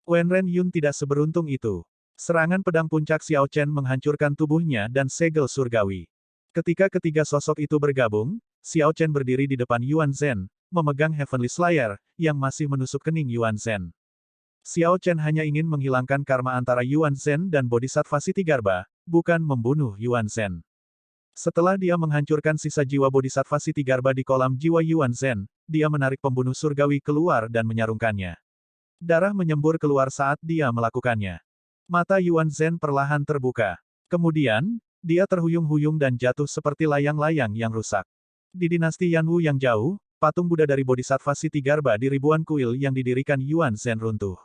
Wen Renyun tidak seberuntung itu. Serangan pedang puncak Xiao Chen menghancurkan tubuhnya dan segel surgawi. Ketika ketiga sosok itu bergabung, Xiao Chen berdiri di depan Yuan Zhen, memegang Heavenly Slayer, yang masih menusuk kening Yuan Zhen. Xiao Chen hanya ingin menghilangkan karma antara Yuan Zhen dan Bodhisattva Si Tigarba, bukan membunuh Yuan Zhen. Setelah dia menghancurkan sisa jiwa Bodhisattva Si Tigarba di kolam jiwa Yuan Zhen, dia menarik pembunuh surgawi keluar dan menyarungkannya. Darah menyembur keluar saat dia melakukannya. Mata Yuan Zhen perlahan terbuka. Kemudian, dia terhuyung-huyung dan jatuh seperti layang-layang yang rusak. Di dinasti Yanwu yang jauh, patung Buddha dari Bodhisattva Si Tigarba di ribuan kuil yang didirikan Yuan Zhen runtuh.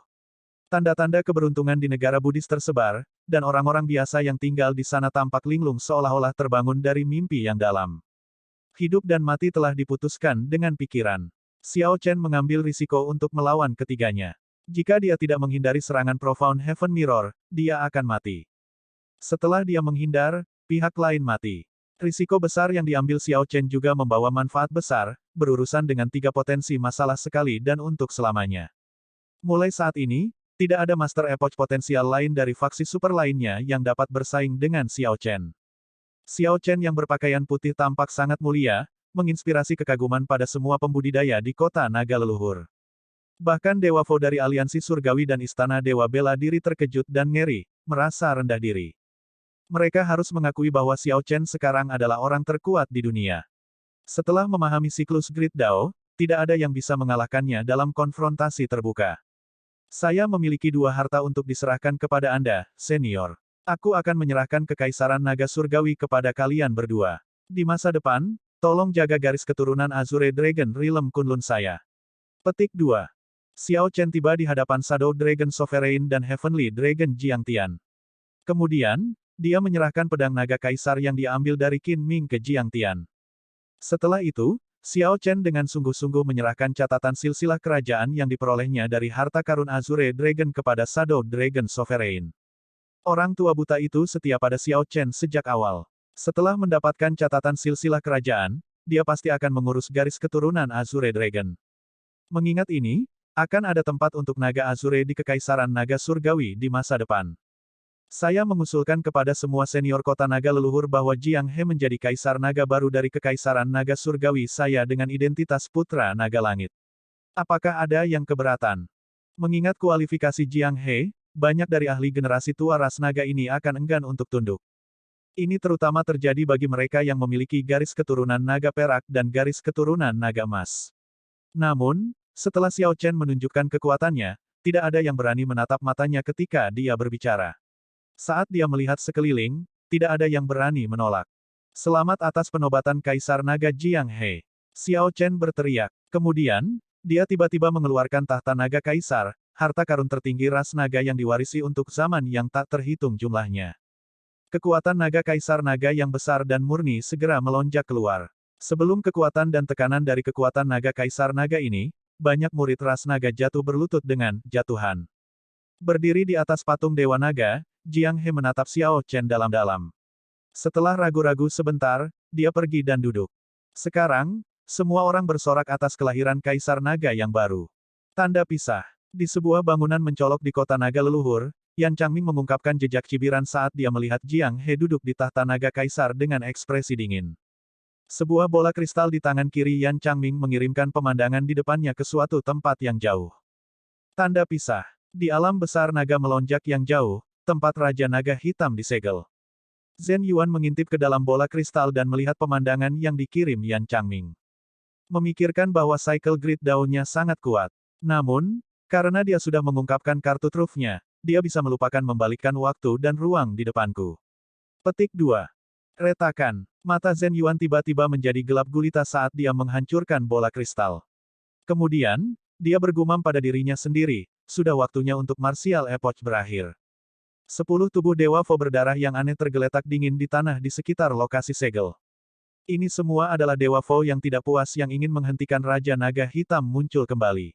Tanda-tanda keberuntungan di negara Buddhis tersebar, dan orang-orang biasa yang tinggal di sana tampak linglung seolah-olah terbangun dari mimpi yang dalam. Hidup dan mati telah diputuskan dengan pikiran. Xiao Chen mengambil risiko untuk melawan ketiganya. Jika dia tidak menghindari serangan Profound Heaven Mirror, dia akan mati. Setelah dia menghindar, pihak lain mati. Risiko besar yang diambil Xiao Chen juga membawa manfaat besar, berurusan dengan tiga potensi masalah sekali dan untuk selamanya. Mulai saat ini, tidak ada Master Epoch potensial lain dari faksi super lainnya yang dapat bersaing dengan Xiao Chen. Xiao Chen yang berpakaian putih tampak sangat mulia, menginspirasi kekaguman pada semua pembudidaya di kota naga leluhur. Bahkan Dewa Vo dari Aliansi Surgawi dan Istana Dewa Bela Diri terkejut dan ngeri, merasa rendah diri. Mereka harus mengakui bahwa Xiao Chen sekarang adalah orang terkuat di dunia. Setelah memahami siklus Great Dao, tidak ada yang bisa mengalahkannya dalam konfrontasi terbuka. Saya memiliki dua harta untuk diserahkan kepada Anda, senior. Aku akan menyerahkan kekaisaran naga surgawi kepada kalian berdua. Di masa depan, tolong jaga garis keturunan Azure Dragon Realm Kunlun saya. Petik 2. Xiao Chen tiba di hadapan Shadow Dragon Sovereign dan Heavenly Dragon Jiangtian. Kemudian, dia menyerahkan pedang naga kaisar yang diambil dari Qin Ming ke Jiangtian. Setelah itu, Xiao Chen dengan sungguh-sungguh menyerahkan catatan silsilah kerajaan yang diperolehnya dari harta karun Azure Dragon kepada Shadow Dragon Sovereign. Orang tua buta itu setia pada Xiao Chen sejak awal. Setelah mendapatkan catatan silsilah kerajaan, dia pasti akan mengurus garis keturunan Azure Dragon. Mengingat ini, akan ada tempat untuk naga Azure di Kekaisaran Naga Surgawi di masa depan. Saya mengusulkan kepada semua senior kota naga leluhur bahwa Jiang He menjadi kaisar naga baru dari Kekaisaran Naga Surgawi saya dengan identitas putra naga langit. Apakah ada yang keberatan? Mengingat kualifikasi Jiang He, banyak dari ahli generasi tua ras naga ini akan enggan untuk tunduk. Ini terutama terjadi bagi mereka yang memiliki garis keturunan naga perak dan garis keturunan naga emas. Namun, setelah Xiao Chen menunjukkan kekuatannya, tidak ada yang berani menatap matanya ketika dia berbicara. Saat dia melihat sekeliling, tidak ada yang berani menolak. Selamat atas penobatan Kaisar Naga Jiang He. Xiao Chen berteriak. Kemudian, dia tiba-tiba mengeluarkan tahta naga kaisar, harta karun tertinggi ras naga yang diwarisi untuk zaman yang tak terhitung jumlahnya. Kekuatan naga kaisar naga yang besar dan murni segera melonjak keluar. Sebelum kekuatan dan tekanan dari kekuatan naga kaisar naga ini, banyak murid ras naga jatuh berlutut dengan jatuhan. Berdiri di atas patung Dewa Naga, Jiang He menatap Xiao Chen dalam-dalam. Setelah ragu-ragu sebentar, dia pergi dan duduk. Sekarang, semua orang bersorak atas kelahiran Kaisar Naga yang baru. Tanda pisah. Di sebuah bangunan mencolok di kota naga leluhur, Yan Changming mengungkapkan jejak cibiran saat dia melihat Jiang He duduk di tahta naga kaisar dengan ekspresi dingin. Sebuah bola kristal di tangan kiri Yan Changming mengirimkan pemandangan di depannya ke suatu tempat yang jauh. Tanda pisah. Di alam besar naga melonjak yang jauh, tempat Raja Naga Hitam disegel. Zhen Yuan mengintip ke dalam bola kristal dan melihat pemandangan yang dikirim Yan Changming. Memikirkan bahwa cycle grid daunnya sangat kuat. Namun, karena dia sudah mengungkapkan kartu trufnya, dia bisa melupakan membalikkan waktu dan ruang di depanku. Petik 2. Retakan. Mata Zhen Yuan tiba-tiba menjadi gelap gulita saat dia menghancurkan bola kristal. Kemudian, dia bergumam pada dirinya sendiri, sudah waktunya untuk Martial Epoch berakhir. 10 tubuh Dewa Vo berdarah yang aneh tergeletak dingin di tanah di sekitar lokasi segel. Ini semua adalah Dewa Vo yang tidak puas yang ingin menghentikan Raja Naga Hitam muncul kembali.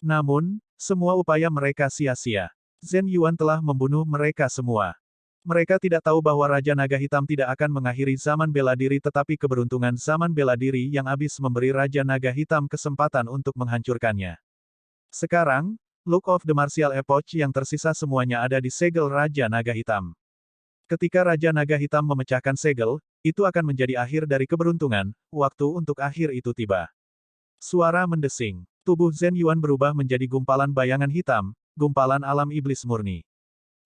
Namun, semua upaya mereka sia-sia. Zhen Yuan telah membunuh mereka semua. Mereka tidak tahu bahwa Raja Naga Hitam tidak akan mengakhiri zaman bela diri tetapi keberuntungan zaman bela diri yang habis memberi Raja Naga Hitam kesempatan untuk menghancurkannya. Sekarang, Look of the Martial Epoch yang tersisa semuanya ada di segel Raja Naga Hitam. Ketika Raja Naga Hitam memecahkan segel, itu akan menjadi akhir dari keberuntungan, waktu untuk akhir itu tiba. Suara mendesing. Tubuh Zhen Yuan berubah menjadi gumpalan bayangan hitam, gumpalan alam iblis murni.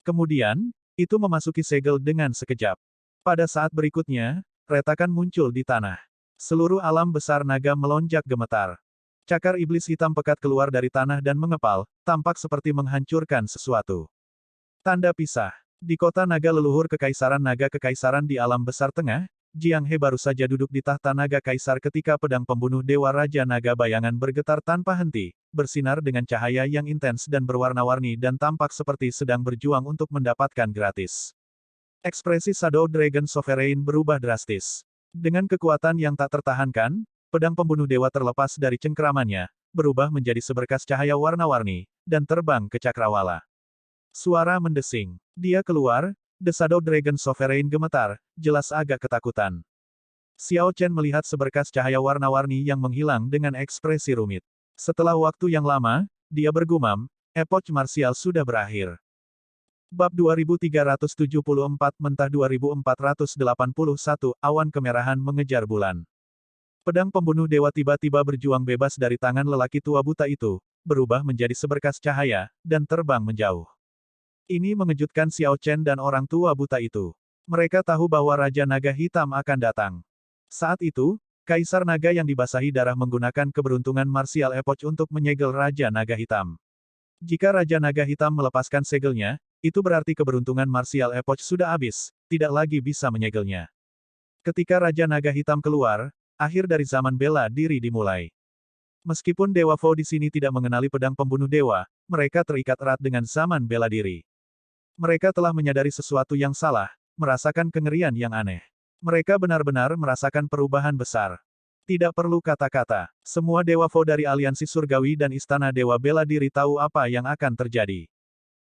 Kemudian, itu memasuki segel dengan sekejap. Pada saat berikutnya, retakan muncul di tanah. Seluruh alam besar naga melonjak gemetar. Cakar iblis hitam pekat keluar dari tanah dan mengepal, tampak seperti menghancurkan sesuatu. Tanda pisah. Di kota naga leluhur Kekaisaran Naga Kekaisaran di alam besar tengah, Jiang He baru saja duduk di tahta naga kaisar ketika pedang pembunuh Dewa Raja Naga bayangan bergetar tanpa henti, bersinar dengan cahaya yang intens dan berwarna-warni dan tampak seperti sedang berjuang untuk mendapatkan gratis. Ekspresi Shadow Dragon Sovereign berubah drastis. Dengan kekuatan yang tak tertahankan, pedang pembunuh dewa terlepas dari cengkeramannya, berubah menjadi seberkas cahaya warna-warni, dan terbang ke cakrawala. Suara mendesing. Dia keluar, The Shadow Dragon Sovereign gemetar, jelas agak ketakutan. Xiao Chen melihat seberkas cahaya warna-warni yang menghilang dengan ekspresi rumit. Setelah waktu yang lama, dia bergumam, Epoch Martial sudah berakhir. Bab 2374 Mentah 2481 Awan kemerahan mengejar bulan. Pedang pembunuh dewa tiba-tiba berjuang bebas dari tangan lelaki tua buta itu, berubah menjadi seberkas cahaya, dan terbang menjauh. Ini mengejutkan Xiao Chen dan orang tua buta itu. Mereka tahu bahwa Raja Naga Hitam akan datang. Saat itu, Kaisar Naga yang dibasahi darah menggunakan keberuntungan Martial Epoch untuk menyegel Raja Naga Hitam. Jika Raja Naga Hitam melepaskan segelnya, itu berarti keberuntungan Martial Epoch sudah habis, tidak lagi bisa menyegelnya. Ketika Raja Naga Hitam keluar, akhir dari zaman bela diri dimulai. Meskipun Dewa Vo di sini tidak mengenali pedang pembunuh dewa, mereka terikat erat dengan zaman bela diri. Mereka telah menyadari sesuatu yang salah, merasakan kengerian yang aneh. Mereka benar-benar merasakan perubahan besar. Tidak perlu kata-kata, semua Dewa Vo dari Aliansi Surgawi dan Istana Dewa Bela Diri tahu apa yang akan terjadi.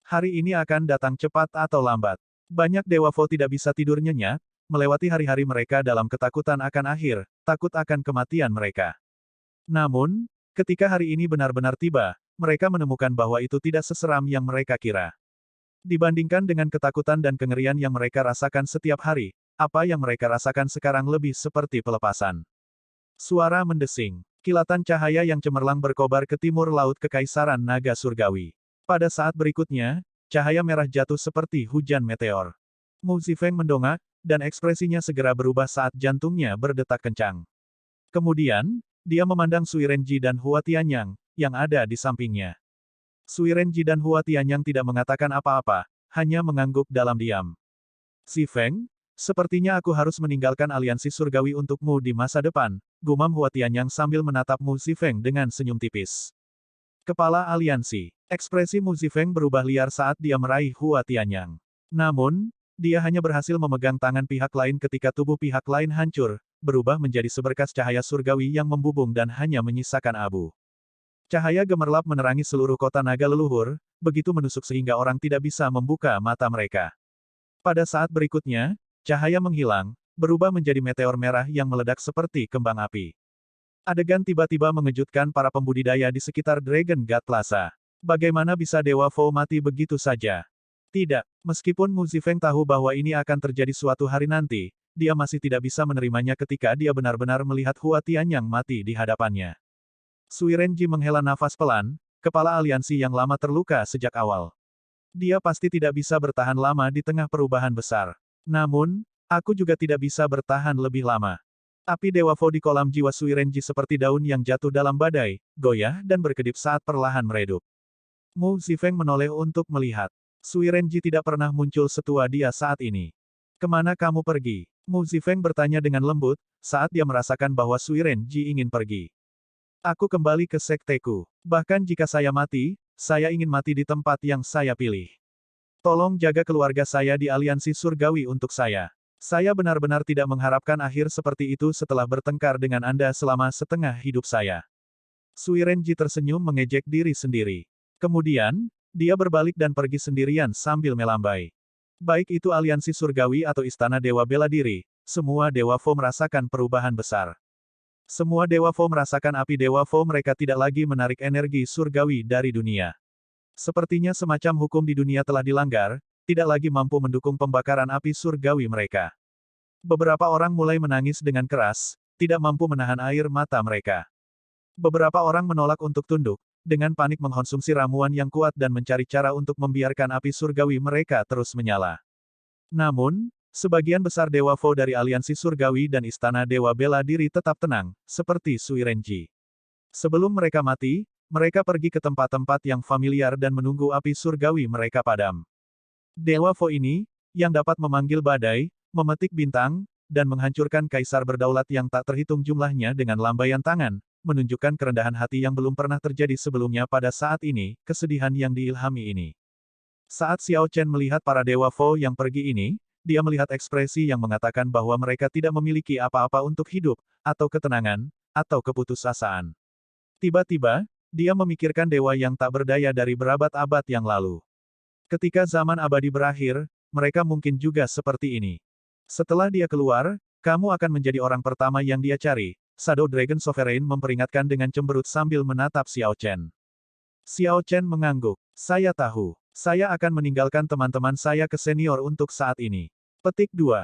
Hari ini akan datang cepat atau lambat. Banyak Dewa Vo tidak bisa tidur nyenyak, melewati hari-hari mereka dalam ketakutan akan akhir, takut akan kematian mereka. Namun, ketika hari ini benar-benar tiba, mereka menemukan bahwa itu tidak seseram yang mereka kira. Dibandingkan dengan ketakutan dan kengerian yang mereka rasakan setiap hari, apa yang mereka rasakan sekarang lebih seperti pelepasan. Suara mendesing. Kilatan cahaya yang cemerlang berkobar ke timur laut Kekaisaran Naga Surgawi. Pada saat berikutnya, cahaya merah jatuh seperti hujan meteor. Mu Zifeng mendongak, dan ekspresinya segera berubah saat jantungnya berdetak kencang. Kemudian, dia memandang Sui Renji dan Hua Tianyang, yang ada di sampingnya. Sui Renji dan Hua Tianyang tidak mengatakan apa-apa, hanya mengangguk dalam diam. Zifeng, sepertinya aku harus meninggalkan aliansi surgawi untukmu di masa depan, gumam Hua Tianyang sambil menatap Mu Zifeng dengan senyum tipis. Kepala aliansi. Ekspresi Mu Zifeng berubah liar saat dia meraih Hua Tianyang. Namun, dia hanya berhasil memegang tangan pihak lain ketika tubuh pihak lain hancur, berubah menjadi seberkas cahaya surgawi yang membubung dan hanya menyisakan abu. Cahaya gemerlap menerangi seluruh kota naga leluhur, begitu menusuk sehingga orang tidak bisa membuka mata mereka. Pada saat berikutnya, cahaya menghilang, berubah menjadi meteor merah yang meledak seperti kembang api. Adegan tiba-tiba mengejutkan para pembudidaya di sekitar Dragon God Plaza. Bagaimana bisa Dewa Fo mati begitu saja? Tidak, meskipun Mu Zifeng tahu bahwa ini akan terjadi suatu hari nanti, dia masih tidak bisa menerimanya ketika dia benar-benar melihat Hua Tianyang mati di hadapannya. Sui Renji menghela nafas pelan, kepala aliansi yang lama terluka sejak awal. Dia pasti tidak bisa bertahan lama di tengah perubahan besar. Namun, aku juga tidak bisa bertahan lebih lama. Api Dewa Fo di kolam jiwa Sui Renji seperti daun yang jatuh dalam badai, goyah dan berkedip saat perlahan meredup. Mu Zifeng menoleh untuk melihat. Sui Renji tidak pernah muncul setua dia saat ini. Kemana kamu pergi? Mu Zifeng bertanya dengan lembut, saat dia merasakan bahwa Sui Renji ingin pergi. Aku kembali ke sekteku. Bahkan jika saya mati, saya ingin mati di tempat yang saya pilih. Tolong jaga keluarga saya di aliansi surgawi untuk saya. Saya benar-benar tidak mengharapkan akhir seperti itu setelah bertengkar dengan Anda selama setengah hidup saya. Sui Renji tersenyum mengejek diri sendiri. Kemudian, dia berbalik dan pergi sendirian sambil melambai. Baik itu aliansi surgawi atau istana dewa bela diri, semua Dewa Fo merasakan perubahan besar. Semua Dewa Fo merasakan api Dewa Fo mereka tidak lagi menarik energi surgawi dari dunia. Sepertinya semacam hukum di dunia telah dilanggar, tidak lagi mampu mendukung pembakaran api surgawi mereka. Beberapa orang mulai menangis dengan keras, tidak mampu menahan air mata mereka. Beberapa orang menolak untuk tunduk, dengan panik mengkonsumsi ramuan yang kuat dan mencari cara untuk membiarkan api surgawi mereka terus menyala. Namun, sebagian besar Dewa Fo dari aliansi surgawi dan istana dewa bela diri tetap tenang, seperti Sui Renji. Sebelum mereka mati, mereka pergi ke tempat-tempat yang familiar dan menunggu api surgawi mereka padam. Dewa Fo ini, yang dapat memanggil badai, memetik bintang, dan menghancurkan kaisar berdaulat yang tak terhitung jumlahnya dengan lambaian tangan, menunjukkan kerendahan hati yang belum pernah terjadi sebelumnya pada saat ini, kesedihan yang diilhami ini. Saat Xiao Chen melihat para Dewa Fo yang pergi ini, dia melihat ekspresi yang mengatakan bahwa mereka tidak memiliki apa-apa untuk hidup, atau ketenangan, atau keputusasaan. Tiba-tiba, dia memikirkan dewa yang tak berdaya dari berabad-abad yang lalu. Ketika zaman abadi berakhir, mereka mungkin juga seperti ini. Setelah dia keluar, kamu akan menjadi orang pertama yang dia cari. Shadow Dragon Sovereign memperingatkan dengan cemberut sambil menatap Xiao Chen. Xiao Chen mengangguk. Saya tahu. Saya akan meninggalkan teman-teman saya ke senior untuk saat ini. Petik 2.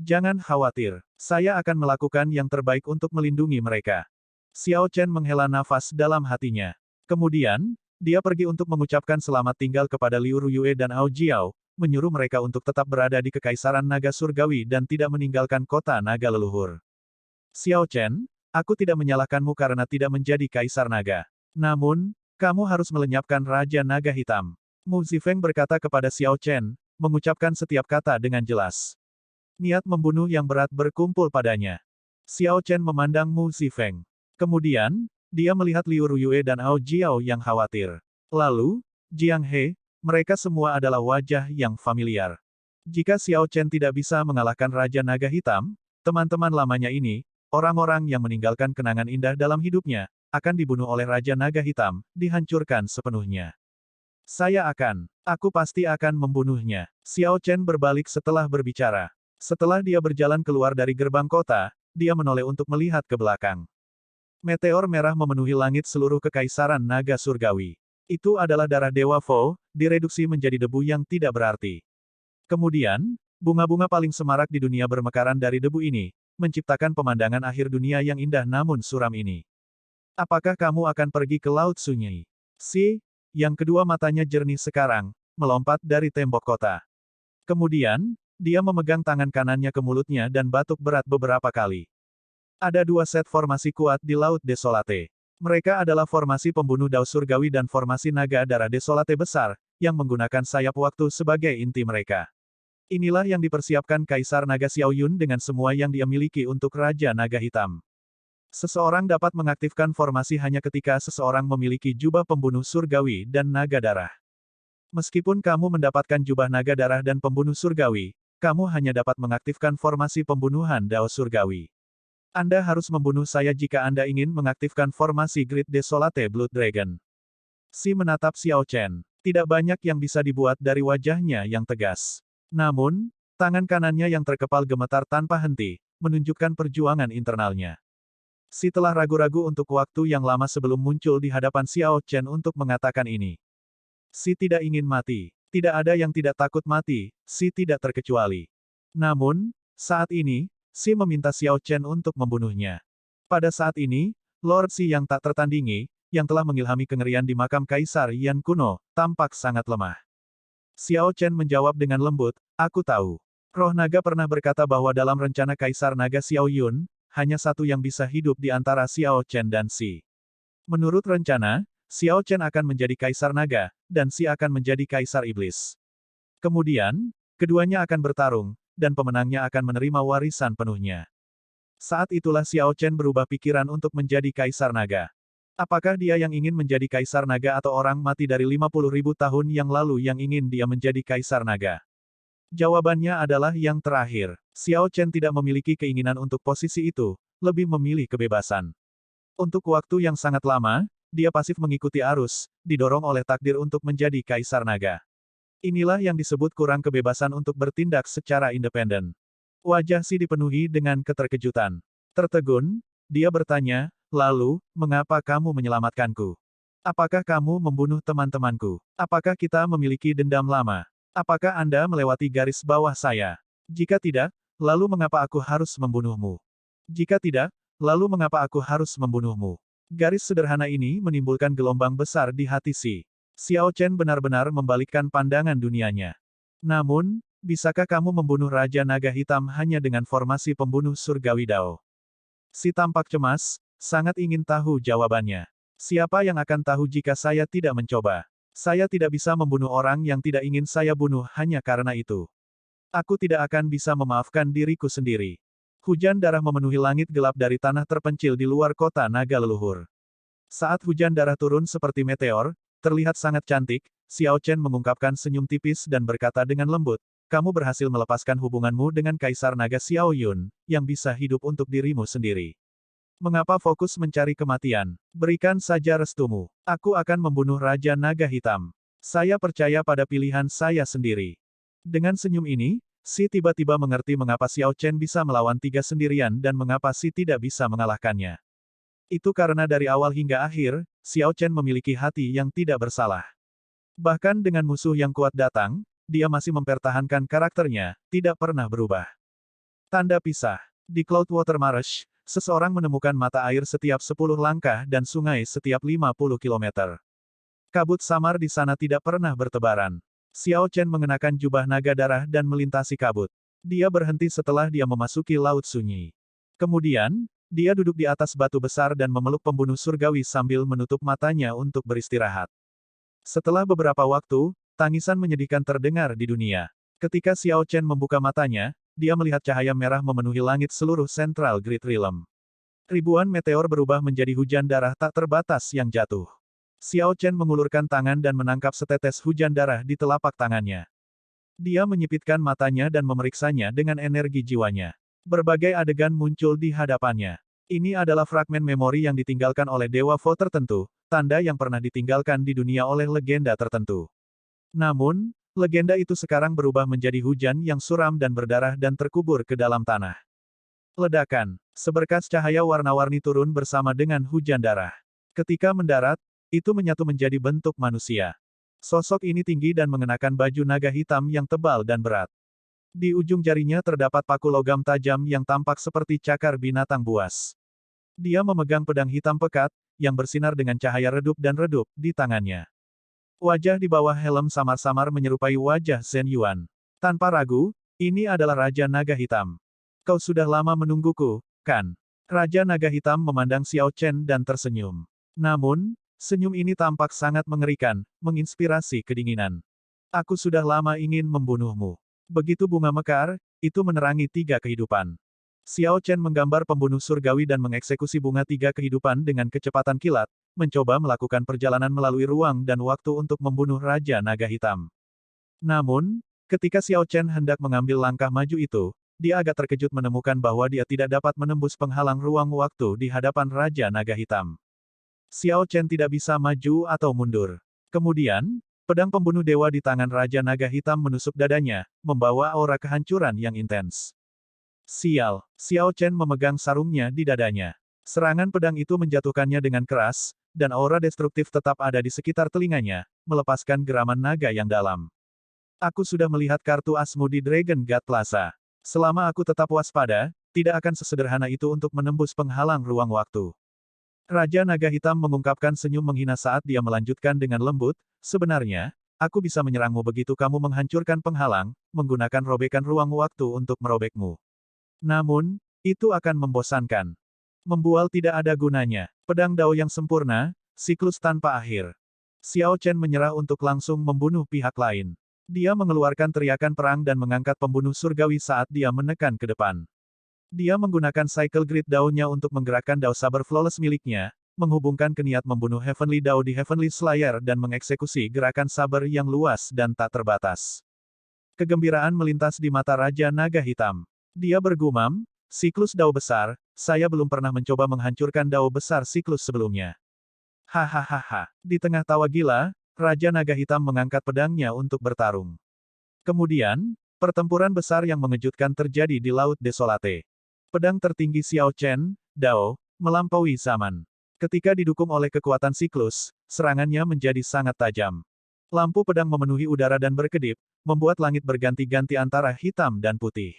Jangan khawatir. Saya akan melakukan yang terbaik untuk melindungi mereka. Xiao Chen menghela nafas dalam hatinya. Kemudian, dia pergi untuk mengucapkan selamat tinggal kepada Liu Ruyue dan Ao Jiao, menyuruh mereka untuk tetap berada di Kekaisaran Naga Surgawi dan tidak meninggalkan kota naga leluhur. Xiao Chen, aku tidak menyalahkanmu karena tidak menjadi Kaisar Naga. Namun, kamu harus melenyapkan Raja Naga Hitam. Mu Zifeng berkata kepada Xiao Chen, mengucapkan setiap kata dengan jelas. Niat membunuh yang berat berkumpul padanya. Xiao Chen memandang Mu Zifeng. Kemudian, dia melihat Liu Ruyue dan Ao Jiao yang khawatir. Lalu, Jiang He, mereka semua adalah wajah yang familiar. Jika Xiao Chen tidak bisa mengalahkan Raja Naga Hitam, teman-teman lamanya ini, orang-orang yang meninggalkan kenangan indah dalam hidupnya, akan dibunuh oleh Raja Naga Hitam, dihancurkan sepenuhnya. Aku pasti akan membunuhnya. Xiao Chen berbalik setelah berbicara. Setelah dia berjalan keluar dari gerbang kota, dia menoleh untuk melihat ke belakang. Meteor merah memenuhi langit seluruh Kekaisaran Naga Surgawi. Itu adalah darah Dewa Fo, direduksi menjadi debu yang tidak berarti. Kemudian, bunga-bunga paling semarak di dunia bermekaran dari debu ini, menciptakan pemandangan akhir dunia yang indah namun suram ini. Apakah kamu akan pergi ke Laut Sunyi? Si, yang kedua matanya jernih sekarang, melompat dari tembok kota. Kemudian, dia memegang tangan kanannya ke mulutnya dan batuk berat beberapa kali. Ada dua set formasi kuat di Laut Desolate. Mereka adalah formasi pembunuh Dao Surgawi dan formasi naga darah Desolate besar, yang menggunakan sayap waktu sebagai inti mereka. Inilah yang dipersiapkan Kaisar Naga Xiao Yun dengan semua yang dia miliki untuk Raja Naga Hitam. Seseorang dapat mengaktifkan formasi hanya ketika seseorang memiliki jubah pembunuh surgawi dan naga darah. Meskipun kamu mendapatkan jubah naga darah dan pembunuh surgawi, kamu hanya dapat mengaktifkan formasi pembunuhan Dao Surgawi. Anda harus membunuh saya jika Anda ingin mengaktifkan formasi Great Desolate Blood Dragon. Si menatap Xiao Chen. Tidak banyak yang bisa dibuat dari wajahnya yang tegas. Namun, tangan kanannya yang terkepal gemetar tanpa henti, menunjukkan perjuangan internalnya. Si telah ragu-ragu untuk waktu yang lama sebelum muncul di hadapan Xiao Chen untuk mengatakan ini. Si tidak ingin mati. Tidak ada yang tidak takut mati, Si tidak terkecuali. Namun, saat ini, Si meminta Xiao Chen untuk membunuhnya. Pada saat ini, Lord Si yang tak tertandingi, yang telah mengilhami kengerian di makam Kaisar Yan kuno, tampak sangat lemah. Xiao Chen menjawab dengan lembut, aku tahu. Roh naga pernah berkata bahwa dalam rencana Kaisar Naga Xiao Yun, hanya satu yang bisa hidup di antara Xiao Chen dan Si. Menurut rencana, Xiao Chen akan menjadi Kaisar Naga, dan Si akan menjadi Kaisar Iblis. Kemudian, keduanya akan bertarung, dan pemenangnya akan menerima warisan penuhnya. Saat itulah Xiao Chen berubah pikiran untuk menjadi Kaisar Naga. Apakah dia yang ingin menjadi Kaisar Naga atau orang mati dari 50.000 tahun yang lalu yang ingin dia menjadi Kaisar Naga? Jawabannya adalah yang terakhir. Xiao Chen tidak memiliki keinginan untuk posisi itu, lebih memilih kebebasan. Untuk waktu yang sangat lama, dia pasif mengikuti arus, didorong oleh takdir untuk menjadi Kaisar Naga. Inilah yang disebut kurang kebebasan untuk bertindak secara independen. Wajah Si dipenuhi dengan keterkejutan. Tertegun, dia bertanya, lalu, mengapa kamu menyelamatkanku? Apakah kamu membunuh teman-temanku? Apakah kita memiliki dendam lama? Apakah Anda melewati garis bawah saya? Jika tidak, lalu mengapa aku harus membunuhmu? Jika tidak, lalu mengapa aku harus membunuhmu? Garis sederhana ini menimbulkan gelombang besar di hati Si. Xiao Chen benar-benar membalikkan pandangan dunianya. Namun, bisakah kamu membunuh Raja Naga Hitam hanya dengan formasi pembunuh surgawi Dao? Si tampak cemas, sangat ingin tahu jawabannya. Siapa yang akan tahu jika saya tidak mencoba? Saya tidak bisa membunuh orang yang tidak ingin saya bunuh hanya karena itu. Aku tidak akan bisa memaafkan diriku sendiri. Hujan darah memenuhi langit gelap dari tanah terpencil di luar kota naga leluhur. Saat hujan darah turun seperti meteor, terlihat sangat cantik, Xiao Chen mengungkapkan senyum tipis dan berkata dengan lembut, kamu berhasil melepaskan hubunganmu dengan Kaisar Naga Xiao Yun, yang bisa hidup untuk dirimu sendiri. Mengapa fokus mencari kematian? Berikan saja restumu. Aku akan membunuh Raja Naga Hitam. Saya percaya pada pilihan saya sendiri. Dengan senyum ini, Si tiba-tiba mengerti mengapa Xiao Chen bisa melawan tiga sendirian dan mengapa Si tidak bisa mengalahkannya. Itu karena dari awal hingga akhir, Xiao Chen memiliki hati yang tidak bersalah. Bahkan dengan musuh yang kuat datang, dia masih mempertahankan karakternya, tidak pernah berubah. Tanda pisah. Di Cloudwater Marsh, seseorang menemukan mata air setiap 10 langkah dan sungai setiap 50 km. Kabut samar di sana tidak pernah bertebaran. Xiao Chen mengenakan jubah naga darah dan melintasi kabut. Dia berhenti setelah dia memasuki Laut Sunyi. Kemudian, dia duduk di atas batu besar dan memeluk pembunuh surgawi sambil menutup matanya untuk beristirahat. Setelah beberapa waktu, tangisan menyedihkan terdengar di dunia. Ketika Xiao Chen membuka matanya, dia melihat cahaya merah memenuhi langit seluruh Central Great Realm. Ribuan meteor berubah menjadi hujan darah tak terbatas yang jatuh. Xiao Chen mengulurkan tangan dan menangkap setetes hujan darah di telapak tangannya. Dia menyipitkan matanya dan memeriksanya dengan energi jiwanya. Berbagai adegan muncul di hadapannya. Ini adalah fragmen memori yang ditinggalkan oleh Dewa Vo tertentu, tanda yang pernah ditinggalkan di dunia oleh legenda tertentu. Namun, legenda itu sekarang berubah menjadi hujan yang suram dan berdarah dan terkubur ke dalam tanah. Ledakan. Seberkas cahaya warna-warni turun bersama dengan hujan darah. Ketika mendarat, itu menyatu menjadi bentuk manusia. Sosok ini tinggi dan mengenakan baju naga hitam yang tebal dan berat. Di ujung jarinya terdapat paku logam tajam yang tampak seperti cakar binatang buas. Dia memegang pedang hitam pekat, yang bersinar dengan cahaya redup dan redup, di tangannya. Wajah di bawah helm samar-samar menyerupai wajah Zhen Yuan. Tanpa ragu, ini adalah Raja Naga Hitam. Kau sudah lama menungguku, kan? Raja Naga Hitam memandang Xiao Chen dan tersenyum. Namun, senyum ini tampak sangat mengerikan, menginspirasi kedinginan. Aku sudah lama ingin membunuhmu. Begitu bunga mekar, itu menerangi 3 kehidupan. Xiao Chen menggambar pembunuh surgawi dan mengeksekusi bunga 3 kehidupan dengan kecepatan kilat, mencoba melakukan perjalanan melalui ruang dan waktu untuk membunuh Raja Naga Hitam. Namun, ketika Xiao Chen hendak mengambil langkah maju itu, dia agak terkejut menemukan bahwa dia tidak dapat menembus penghalang ruang waktu di hadapan Raja Naga Hitam. Xiao Chen tidak bisa maju atau mundur. Kemudian, pedang pembunuh dewa di tangan Raja Naga Hitam menusuk dadanya, membawa aura kehancuran yang intens. Sial, Xiao Chen memegang sarungnya di dadanya. Serangan pedang itu menjatuhkannya dengan keras, dan aura destruktif tetap ada di sekitar telinganya, melepaskan geraman naga yang dalam. Aku sudah melihat kartu asmu di Dragon God Plaza. Selama aku tetap waspada, tidak akan sesederhana itu untuk menembus penghalang ruang waktu. Raja Naga Hitam mengungkapkan senyum menghina saat dia melanjutkan dengan lembut, sebenarnya, aku bisa menyerangmu begitu kamu menghancurkan penghalang, menggunakan robekan ruang waktu untuk merobekmu. Namun, itu akan membosankan. Membual tidak ada gunanya. Pedang Dao yang sempurna, siklus tanpa akhir. Xiao Chen menyerah untuk langsung membunuh pihak lain. Dia mengeluarkan teriakan perang dan mengangkat pembunuh surgawi saat dia menekan ke depan. Dia menggunakan Cycle Grid Dao-nya untuk menggerakkan Dao Saber Flawless miliknya, menghubungkan ke niat membunuh Heavenly Dao di Heavenly Slayer dan mengeksekusi gerakan saber yang luas dan tak terbatas. Kegembiraan melintas di mata Raja Naga Hitam. Dia bergumam, siklus Dao besar, saya belum pernah mencoba menghancurkan Dao besar siklus sebelumnya. Hahaha. Di tengah tawa gila, Raja Naga Hitam mengangkat pedangnya untuk bertarung. Kemudian, pertempuran besar yang mengejutkan terjadi di Laut Desolate. Pedang tertinggi Xiao Chen, Dao, melampaui zaman. Ketika didukung oleh kekuatan siklus, serangannya menjadi sangat tajam. Lampu pedang memenuhi udara dan berkedip, membuat langit berganti-ganti antara hitam dan putih.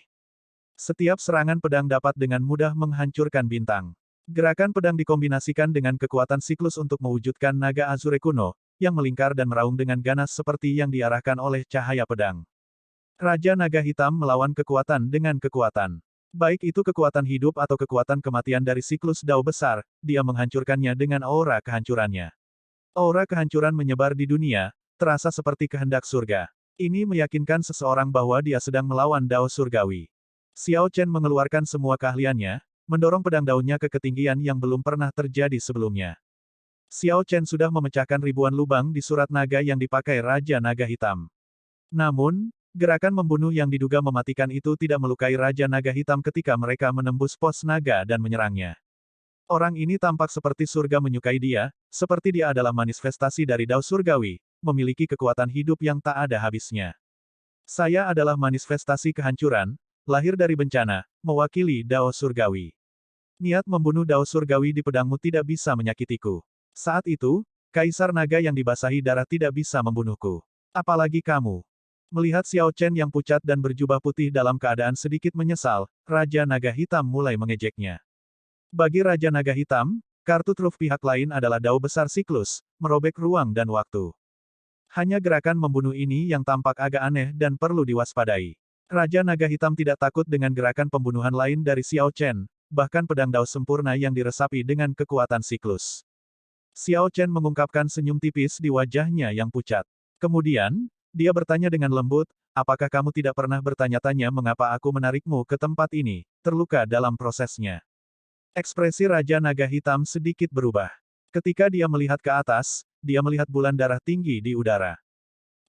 Setiap serangan pedang dapat dengan mudah menghancurkan bintang. Gerakan pedang dikombinasikan dengan kekuatan siklus untuk mewujudkan naga azure kuno, yang melingkar dan meraung dengan ganas seperti yang diarahkan oleh cahaya pedang. Raja Naga Hitam melawan kekuatan dengan kekuatan. Baik itu kekuatan hidup atau kekuatan kematian dari siklus Dao besar, dia menghancurkannya dengan aura kehancurannya. Aura kehancuran menyebar di dunia, terasa seperti kehendak surga. Ini meyakinkan seseorang bahwa dia sedang melawan Dao surgawi. Xiao Chen mengeluarkan semua keahliannya, mendorong pedang daunnya ke ketinggian yang belum pernah terjadi sebelumnya. Xiao Chen sudah memecahkan ribuan lubang di surat naga yang dipakai Raja Naga Hitam. Namun, gerakan membunuh yang diduga mematikan itu tidak melukai Raja Naga Hitam ketika mereka menembus pos naga dan menyerangnya. Orang ini tampak seperti surga menyukai dia, seperti dia adalah manifestasi dari Dao surgawi, memiliki kekuatan hidup yang tak ada habisnya. Saya adalah manifestasi kehancuran, lahir dari bencana, mewakili Dao surgawi. Niat membunuh Dao surgawi di pedangmu tidak bisa menyakitiku. Saat itu, Kaisar Naga yang dibasahi darah tidak bisa membunuhku. Apalagi kamu. Melihat Xiao Chen yang pucat dan berjubah putih dalam keadaan sedikit menyesal, Raja Naga Hitam mulai mengejeknya. Bagi Raja Naga Hitam, kartu truf pihak lain adalah Dao besar siklus, merobek ruang dan waktu. Hanya gerakan membunuh ini yang tampak agak aneh dan perlu diwaspadai. Raja Naga Hitam tidak takut dengan gerakan pembunuhan lain dari Xiao Chen, bahkan pedang Dao sempurna yang diresapi dengan kekuatan siklus. Xiao Chen mengungkapkan senyum tipis di wajahnya yang pucat. Kemudian, dia bertanya dengan lembut, apakah kamu tidak pernah bertanya-tanya mengapa aku menarikmu ke tempat ini, terluka dalam prosesnya? Ekspresi Raja Naga Hitam sedikit berubah. Ketika dia melihat ke atas, dia melihat bulan darah tinggi di udara.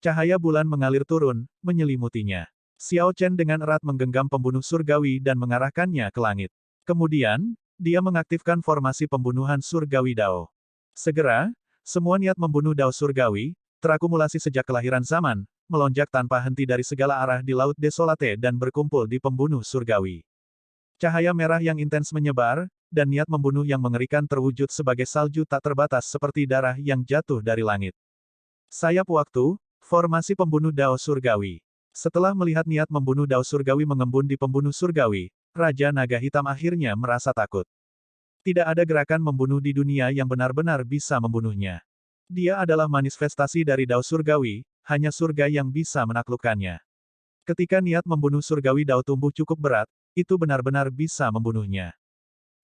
Cahaya bulan mengalir turun, menyelimutinya. Xiao Chen dengan erat menggenggam pembunuh surgawi dan mengarahkannya ke langit. Kemudian, dia mengaktifkan formasi pembunuhan surgawi Dao. Segera, semua niat membunuh Dao surgawi, terakumulasi sejak kelahiran zaman, melonjak tanpa henti dari segala arah di Laut Desolate dan berkumpul di pembunuh surgawi. Cahaya merah yang intens menyebar, dan niat membunuh yang mengerikan terwujud sebagai salju tak terbatas seperti darah yang jatuh dari langit. Sayap waktu, formasi pembunuh Dao surgawi. Setelah melihat niat membunuh Dao surgawi mengembun di pembunuh surgawi, Raja Naga Hitam akhirnya merasa takut. Tidak ada gerakan membunuh di dunia yang benar-benar bisa membunuhnya. Dia adalah manifestasi dari Dao Surgawi, hanya surga yang bisa menaklukkannya. Ketika niat membunuh Surgawi Dao tumbuh cukup berat, itu benar-benar bisa membunuhnya.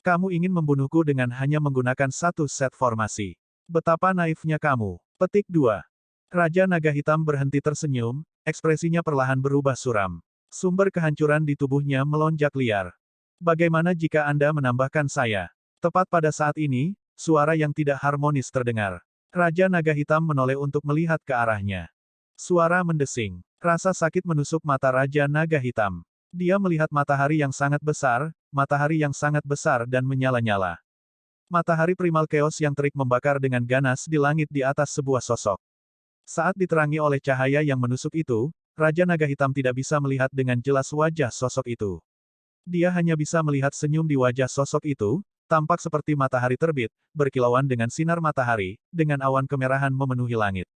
Kamu ingin membunuhku dengan hanya menggunakan satu set formasi. Betapa naifnya kamu. Petik 2. Raja Naga Hitam berhenti tersenyum, ekspresinya perlahan berubah suram. Sumber kehancuran di tubuhnya melonjak liar. Bagaimana jika Anda menambahkan saya? Tepat pada saat ini, suara yang tidak harmonis terdengar. Raja Naga Hitam menoleh untuk melihat ke arahnya. Suara mendesing. Rasa sakit menusuk mata Raja Naga Hitam. Dia melihat matahari yang sangat besar dan menyala-nyala. Matahari primal chaos yang terik membakar dengan ganas di langit di atas sebuah sosok. Saat diterangi oleh cahaya yang menusuk itu, Raja Naga Hitam tidak bisa melihat dengan jelas wajah sosok itu. Dia hanya bisa melihat senyum di wajah sosok itu, tampak seperti matahari terbit, berkilauan dengan sinar matahari, dengan awan kemerahan memenuhi langit.